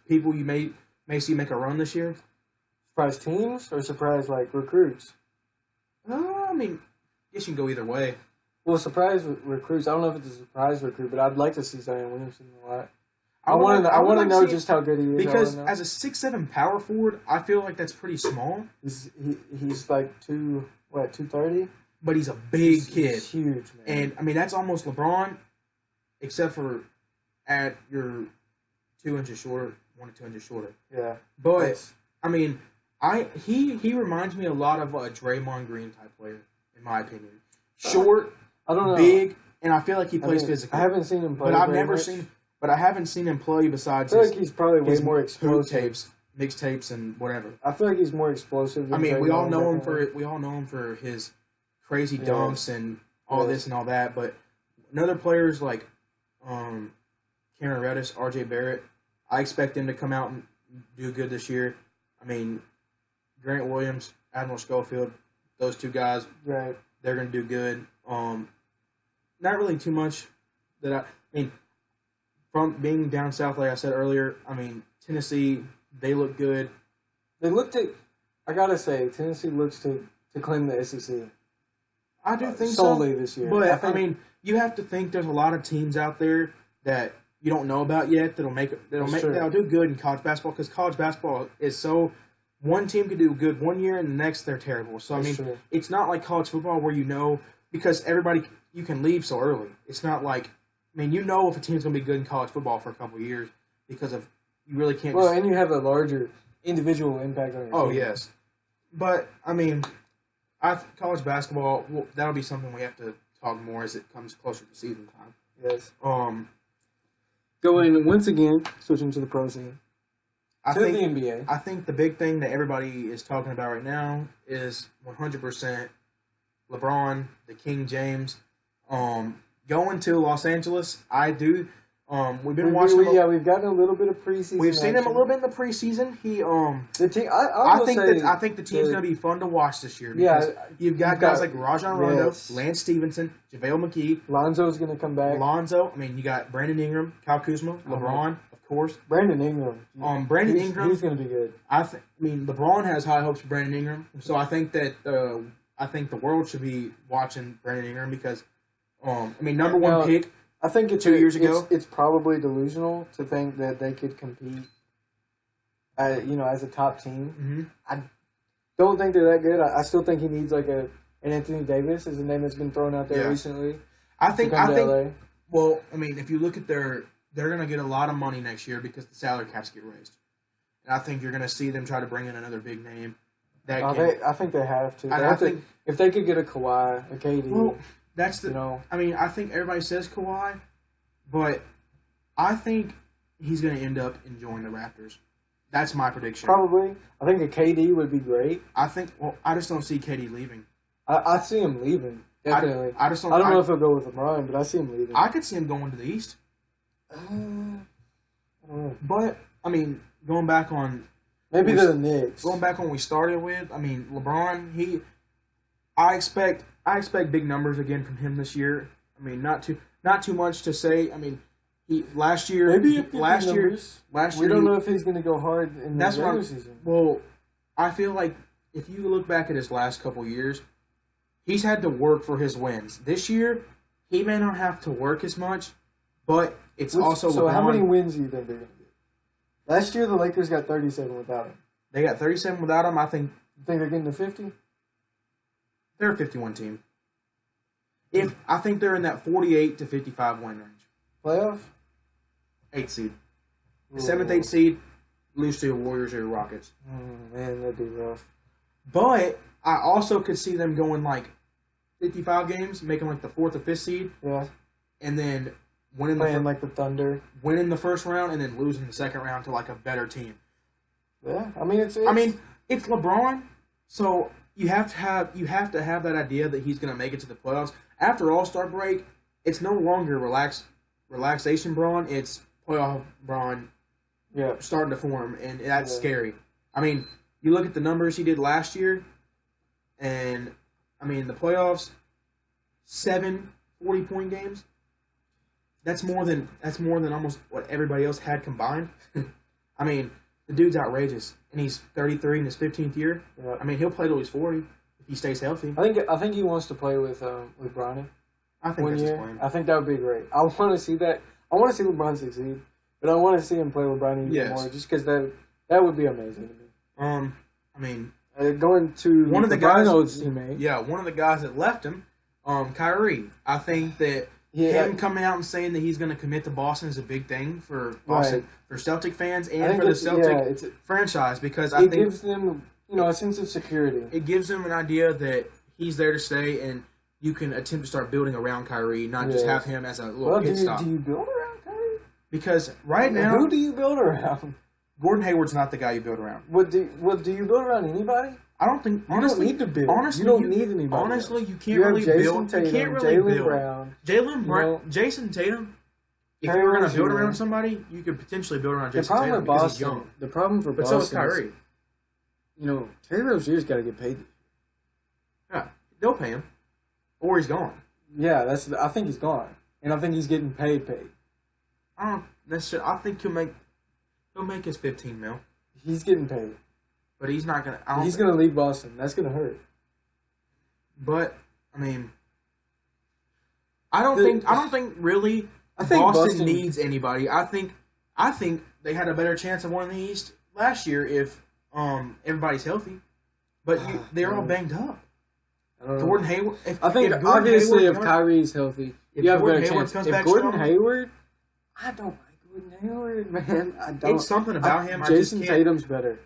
people you may see make a run this year. Surprise teams or surprise recruits? I mean, I guess you can go either way. Well, surprise recruits. I don't know if it's a surprise recruit, but I'd like to see Zion Williamson a lot. I want to know just how good he is. Because as a 6'7" power forward, I feel like that's pretty small. He's like 230? But he's a big kid. He's huge, man. And, I mean, that's almost LeBron, except for at your 2 inches shorter, 1 to 2 inches shorter. Yeah. But, I mean, he reminds me a lot of a Draymond Green type player, in my opinion. Short, I don't know. Big, and I feel like he plays physically. I haven't seen him play. But I haven't seen him play besides. I feel like he's probably way more explosive. Mixtapes, and whatever. I feel like he's more explosive. I mean, we all know him for his crazy dunks and all this and all that. But another players like Cameron Reddish, R.J. Barrett, I expect them to come out and do good this year. I mean, Grant Williams, Admiral Schofield, those two guys, right? They're going to do good. Not really too much I mean, from being down south, like I said earlier, I mean, Tennessee, they look good. I got to say, Tennessee looks to claim the SEC. I do think solely this year. But, I mean, you have to think there's a lot of teams out there that you don't know about yet that'll do good in college basketball, because college basketball is so. One team could do good one year and the next they're terrible. So, I mean, it's not like college football where you know because you can leave so early. It's not like, I mean, if a team's going to be good in college football for a couple of years because of, you really can't. Well, and you have a larger individual impact on your team. Oh, yes. But, I mean, college basketball, that'll be something we have to talk more as it comes closer to season time. Yes. Going, once again, switching to the pro scene. The NBA. I think the big thing that everybody is talking about right now is 100% LeBron, the King James, going to Los Angeles. I do. We've been watching. We've gotten a little bit of preseason. We've seen him a little bit in the preseason. He the team. I think the team's going to be fun to watch this year. Because you've got guys like Rajon Rondo, yes. Lance Stevenson, JaVale McGee. Lonzo's going to come back. You got Brandon Ingram, Kyle Kuzma, LeBron, of course. Brandon Ingram. Ingram. He's going to be good. LeBron has high hopes for Brandon Ingram, so I think that the world should be watching Brandon Ingram because, number one pick. I think 2 years ago. It's probably delusional to think that they could compete, as a top team. Mm-hmm. I don't think they're that good. I still think he needs like an Anthony Davis is a name that's been thrown out there recently. I think. Well, if you look at they're going to get a lot of money next year because the salary caps get raised, and I think you're going to see them try to bring in another big name. I think they have to. If they could get a Kawhi, a KD. Well, that's the. I think everybody says Kawhi, but I think he's going to end up enjoying the Raptors. That's my prediction. Probably. I think a KD would be great. I just don't see KD leaving. I see him leaving. Definitely. I just don't. I don't know if he'll go with LeBron, but I see him leaving. I could see him going to the East. I don't know. But going back on maybe the Knicks. Going back on what we started with, LeBron. I expect big numbers again from him this year. Not too much to say. Last year. We don't know if he's going to go hard in the regular season. Well, I feel like if you look back at his last couple years, he's had to work for his wins. This year, he may not have to work as much, but it's also so LeBron. How many wins do you think they're going to get? Last year, the Lakers got 37 without him. They got 37 without him. I think. You think they're getting to 50? They're a 51 team. I think they're in that 48 to 55 win range. Playoff? 8th seed. The 7th, 8th seed, lose to the Warriors or the Rockets. Man, that'd be rough. But I also could see them going 55 games, making the 4th or 5th seed. Yeah. And then playing the Thunder. Winning the first round and then losing the second round to a better team. Yeah. It's LeBron, so you have to have that idea that he's going to make it to the playoffs. After All-Star break, it's no longer relaxation Braun, it's playoff Braun starting to form, and that's scary. You look at the numbers he did last year, and, the playoffs, 7 40-point games. That's more than almost what everybody else had combined. The dude's outrageous, and he's 33 in his 15th year. Yeah. He'll play till he's 40 if he stays healthy. I think he wants to play with Bronny. I think that's his plan. I think that would be great. I want to see that. I want to see LeBron succeed, but I want to see him play with Bronny even more, just because that would be amazing to me. Going to one of the guys, teammate. Yeah, one of the guys that left him, Kyrie. I think that him coming out and saying that he's going to commit to Boston is a big thing for Boston, for Celtic fans, and for the Celtic franchise, because I think it gives them a sense of security. It gives them an idea that he's there to stay, and you can attempt to start building around Kyrie, not just have him as a little pit stop. Do you build around Kyrie? Because right now, who do you build around? Gordon Hayward's not the guy you build around. Do you build around anybody? I don't think. Honestly, you don't need to build. Honestly, you don't need anybody. Honestly, else. You can't really build. Tatum, you can't really build. Jaylen Brown, Jason Tatum. If you were going to build around somebody, you could potentially build around Jason Tatum because he's young. The problem for Boston, but so is Kyrie. Terry Rozier's got to get paid. Yeah, they'll pay him, or he's gone. Yeah, I think he's gone, and I think he's getting paid. I don't necessarily. I think he'll make his $15 million. He's getting paid. But he's not going to... He's going to leave Boston. That's going to hurt. But, I don't think really Boston needs anybody. I think they had a better chance of winning the East last year if everybody's healthy. But they're all banged up. I don't know. Gordon Hayward. I think if Gordon obviously Hayward if Kyrie's healthy, if you have a Gordon better Hayward chance. comes If back Gordon strong, Hayward, I don't like Gordon Hayward, man. I don't. it's something about him. Jason Tatum's better.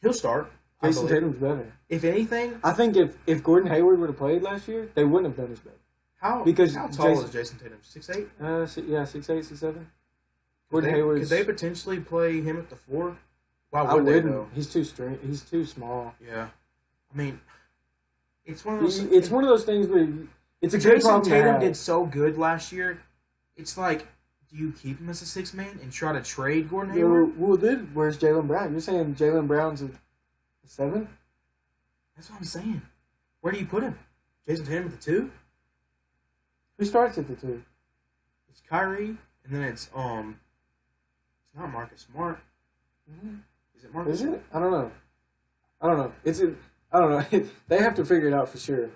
He'll start. Jason Tatum's better. If anything, I think if Gordon Hayward would have played last year, they wouldn't have done as bad. how tall is Jason Tatum? 6'8"? 6'8", 6'7". Gordon Hayward. Could they potentially play him at the 4? Why I would they wouldn't. though? He's too He's too small. Yeah, I mean, it's one of those. It's one of those things where it's a good Jason problem to Tatum have. did so good last year. It's like, do you keep him as a 6 man and try to trade Gordon Hayward? Well, then where's Jaylen Brown? You're saying Jaylen Brown's a 7? That's what I'm saying. Where do you put him? Jason Tatum at the 2? Who starts at the 2? It's Kyrie, and then it's not Marcus Smart. Mm-hmm. Is it Marcus? Is it? I don't know. I don't know. They have to figure it out for sure.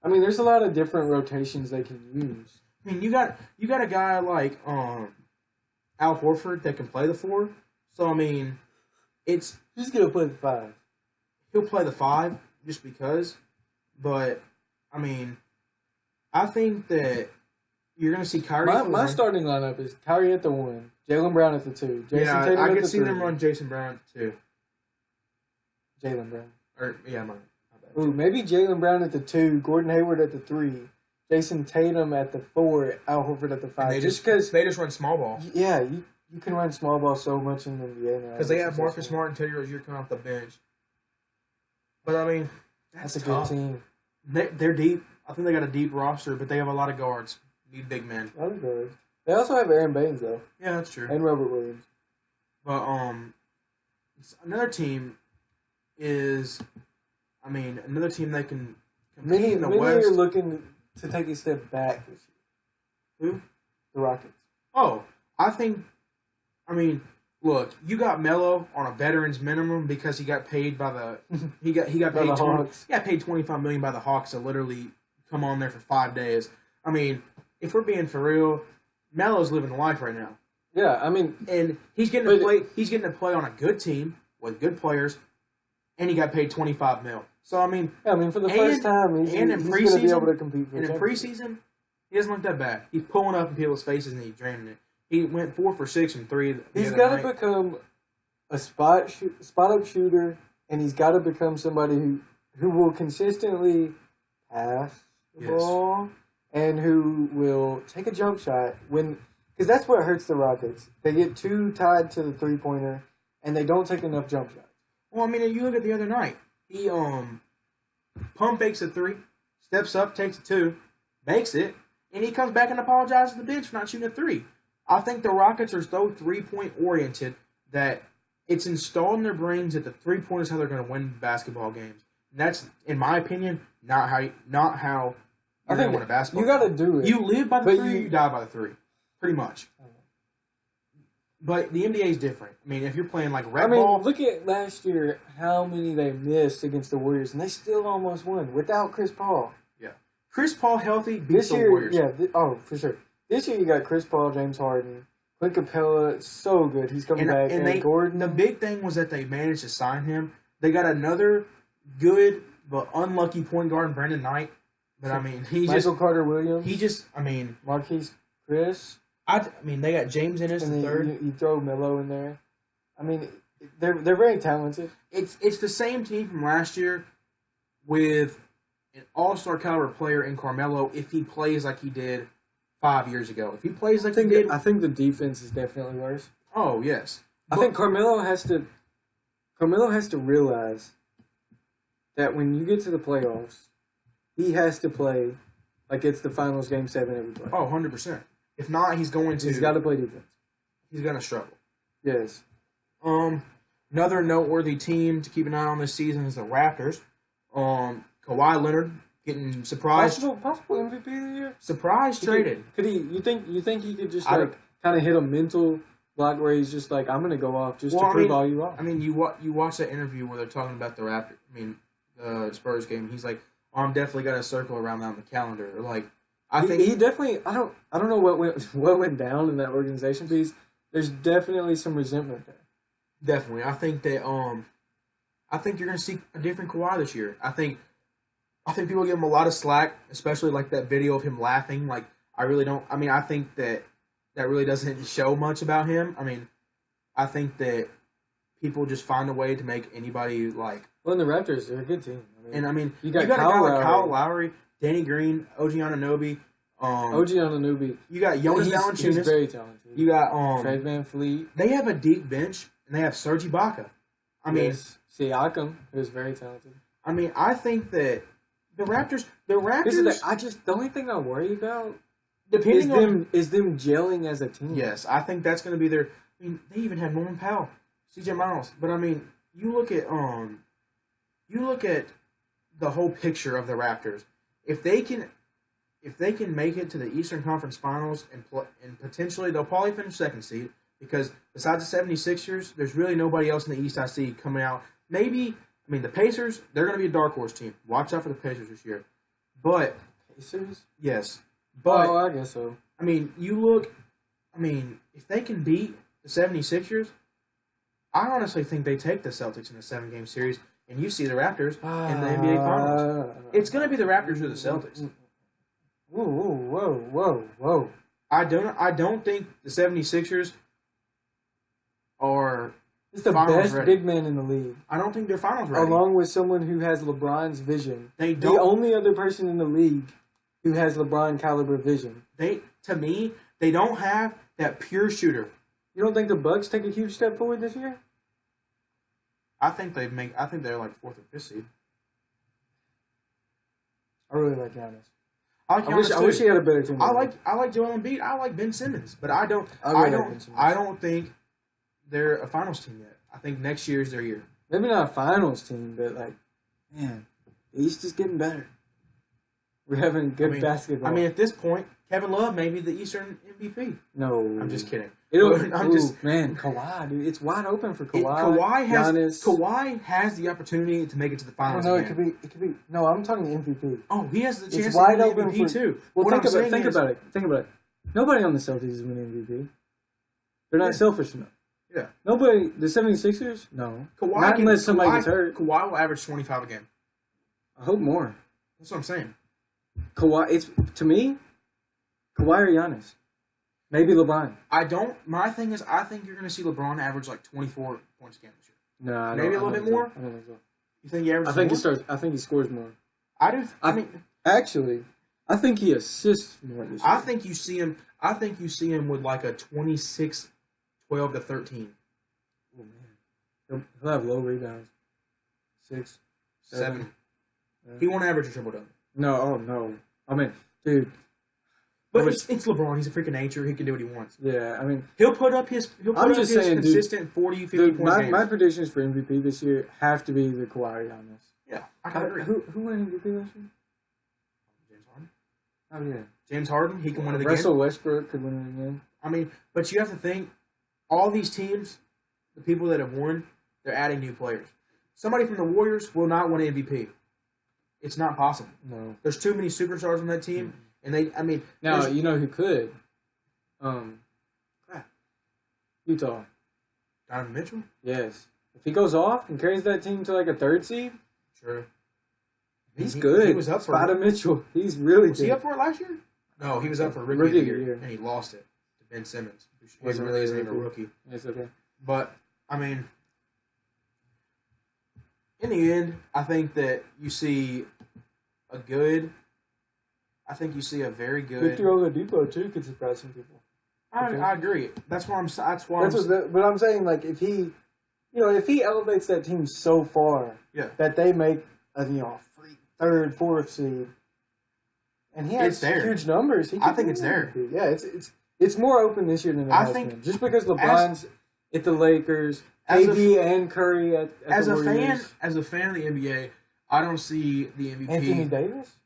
I mean, there's a lot of different rotations they can use. I mean, you got a guy like Al Horford that can play the 4. So I mean, he's gonna play the 5. He'll play the 5 just because. But I mean, I think that you're gonna see Kyrie. My starting lineup is Kyrie at the 1, Jaylen Brown at the 2, Jason Tatum I at could the see 3. them run Jason Brown at the 2. Jaylen Brown. Or my bad. Ooh, maybe Jaylen Brown at the 2, Gordon Hayward at the 3, Jason Tatum at the 4, Al Horford at the 5. They just run small ball. Yeah, you can run small ball so much in the NBA now. Because they have Marcus Smart and Teddy Rozier coming off the bench. But I mean, that's a tough. good team. They're deep. I think they got a deep roster, but they have a lot of guards. Need big men. A lot of guards. They also have Aaron Baines though. Yeah, that's true. And Robert Williams. But another team is, another team that can compete in the West. Many are looking to take a step back this year. Who? The Rockets. Oh, look, you got Melo on a veterans minimum because he got paid by the he got By paid the Hawks. he got paid $25 million by the Hawks to literally come on there for 5 days. I mean, if we're being for real, Melo's living the life right now. Yeah, and he's getting to play. He's getting to play on a good team with good players, and he got paid $25 million. So for the first time, he's going to be able to compete for. And in preseason, he doesn't look that bad. He's pulling up in people's faces and he's draining it. He went 4 for 6 and 3. He's got to become a spot up shooter, and he's got to become somebody who will consistently pass the ball and who will take a jump shot because that's what hurts the Rockets. They get too tied to the 3-pointer, and they don't take enough jump shots. Well, you look at the other night. He pump fakes a 3, steps up, takes a 2, makes it, and he comes back and apologizes to the bench for not shooting a 3. I think the Rockets are so 3-point oriented that it's installed in their brains that the 3-point is how they're going to win basketball games. And that's, in my opinion, not how you're going to win a basketball. You got to do it. You live by the 3, you die by the 3, pretty much. But the NBA is different. If you're playing like red ball. Look at last year, how many they missed against the Warriors, and they still almost won without Chris Paul. Yeah. Chris Paul healthy beats the Warriors. Yeah, for sure. This year you got Chris Paul, James Harden, Clint Capella, so good. He's coming back. And Gordon. The big thing was that they managed to sign him. They got another good but unlucky point guard, Brandon Knight. But Michael Carter Williams. Marquise Chris. They got James Ennis the third. You throw Melo in there. They're very talented. It's the same team from last year with an all-star caliber player in Carmelo if he plays like he did 5 years ago. If he plays like he did... I think the defense is definitely worse. Oh, yes. I think Carmelo has to realize that when you get to the playoffs, he has to play like it's the finals game 7 every play. Oh, 100%. If not, he's got to play defense. He's going to struggle. Yes. Another noteworthy team to keep an eye on this season is the Raptors. Kawhi Leonard getting surprised. Possible MVP of the year. Surprise traded. Could he? You think he could just kind of hit a mental block where he's just like, I'm going to go off to prove all you are. You watch that interview where they're talking about the Raptors. The Spurs game. He's like, I'm definitely got a circle around that on the calendar. I think he definitely. I don't know what went down in that organization, but there's definitely some resentment there. Definitely, I think that I think you're going to see a different Kawhi this year. I think I think people give him a lot of slack, especially like that video of him laughing. Like, I really don't. I mean, I think that really doesn't show much about him. I mean, I think that people just find a way to make anybody like. Well, and the Raptors, they're a good team. I mean, you got a guy like Kyle Lowry, Danny Green, OG Anunoby. OG Anunoby. You got Jonas Valanciunas. He's very talented. You got Fred VanVleet. They have a deep bench, and they have Serge Ibaka. I mean, Siakam, who's very talented. I mean, I think that the Raptors. The only thing I worry about is them gelling as a team. Yes, I think that's going to be their. I mean, they even have Norman Powell, CJ Miles, but I mean, you look at the whole picture of the Raptors. If they can make it to the Eastern Conference Finals and potentially they'll probably finish second seed because besides the 76ers, there's really nobody else in the East I see coming out. Maybe the Pacers, they're going to be a dark horse team. Watch out for the Pacers this year. But Pacers? Yes. But I guess so. I mean, if they can beat the 76ers, I honestly think they take the Celtics in a 7-game series, and you see the Raptors in the NBA Finals. It's going to be the Raptors or the Celtics. Whoa. I don't think the 76ers are It's the best big man in the league. I don't think they're finals ready. Along with someone who has LeBron's vision. They don't. The only other person in the league who has LeBron caliber vision. To me, they don't have that pure shooter. You don't think the Bucks take a huge step forward this year? I think they're like 4th or 5th seed. I really like Giannis. I wish he had a better team. I like Joel Embiid. I like Ben Simmons, but I don't think they're a finals team yet. I think next year is their year. Maybe not a finals team, but man, the East is getting better. We're having good basketball. I mean, at this point, Kevin Love may be the Eastern MVP. No, I'm just kidding. Kawhi, dude, it's wide open for Kawhi. Kawhi has the opportunity to make it to the finals. No, it could be. No, I'm talking MVP. Oh, he has the chance. It's wide to open win MVP too. Well, think about it. Nobody on the Celtics is winning MVP. They're not selfish enough. Yeah. Nobody. The 76ers? No. Not unless somebody gets hurt. Kawhi will average 25 a game. I hope more. That's what I'm saying. To me, Kawhi or Giannis. Maybe LeBron. My thing is, I think you're going to see LeBron average like 24 points a game this year. No, maybe a little bit more. I don't think so. You think he averages more? I think he scores more. I do. I think he assists more this year. I think you see him with like a 26, 12 to 13. Oh man, he'll have low rebounds. 6, 7. Yeah. He won't average a triple double. No. I mean, dude. But it's LeBron. He's a freak of nature. He can do what he wants. Yeah, I mean, he'll put up his consistent 40, 50 points. My predictions for MVP this year have to be the Kawhi or Giannis. Yeah, I can agree. Who won MVP last year? James Harden. Oh yeah, James Harden. He can win it again. Russell Westbrook could win it again. I mean, but you have to think, all these teams, the people that have won, they're adding new players. Somebody from the Warriors will not win MVP. It's not possible. No. There's too many superstars on that team. Mm-hmm. And now you know who could? Utah. Donovan Mitchell? Yes. If he goes off and carries that team to like a 3rd seed, sure. He's good. He was up for it. Mitchell. He's really good. Was he up for it last year? No, he was up for Rookie of the Year. And he lost it to Ben Simmons, who really isn't even a rookie. It's okay. But, I mean, in the end, I think that you see a very good. Victor Oladipo too could surprise some people. I agree. But I'm saying, like, if he elevates that team so far, that they make a 3rd, 4th seed, and he has huge numbers, I think it's there. Yeah, it's more open this year than it has been. Just because LeBron's at the Lakers, KD and Curry at the Warriors. As a fan of the NBA, I don't see the MVP. Anthony Davis?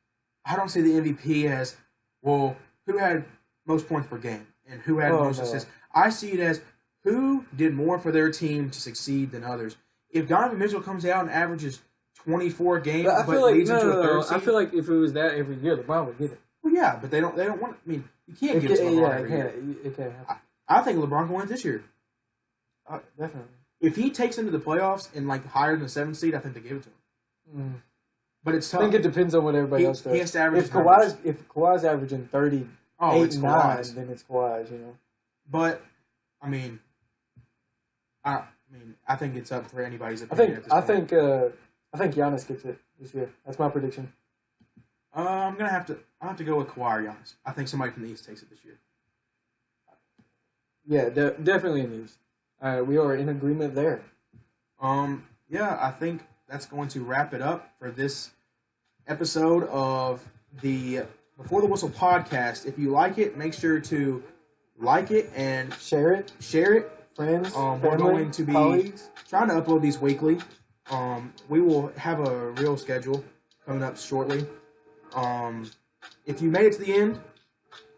I don't see the MVP as, well, who had most points per game and who had most assists. I see it as who did more for their team to succeed than others. If Donovan Mitchell comes out and averages 24 games, leads into a 3rd seed, I feel like if it was that every year, LeBron would get it. Well, yeah, but they don't want. I mean, you can't give it to LeBron every year. It can't happen. I think LeBron can win it this year. Definitely. If he takes them to the playoffs and like higher than the 7th seed, I think they give it to him. But it's I tough. think it depends on what everybody else does. He has to average. If Kawhi's averaging 30, it's 9, Kawhi's. then it's Kawhi's, you know. But I mean, I think it's up for anybody's opinion. I think Giannis gets it this year. That's my prediction. I'll have to go with Kawhi or Giannis. I think somebody from the East takes it this year. Yeah, definitely in the East. We are in agreement there. Yeah, I think that's going to wrap it up for this episode of the Before the Whistle podcast. If you like it, make sure to like it and share it. Friends, family, we're going to be colleagues. Trying to upload these weekly. We will have a real schedule coming up shortly. If you made it to the end,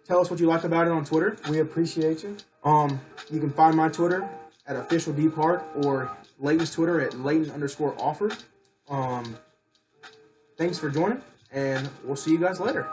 tell us what you like about it on Twitter. We appreciate you. You can find my Twitter at officialdpark or Leighton's Twitter at Leighton_offer. Thanks for joining, and we'll see you guys later.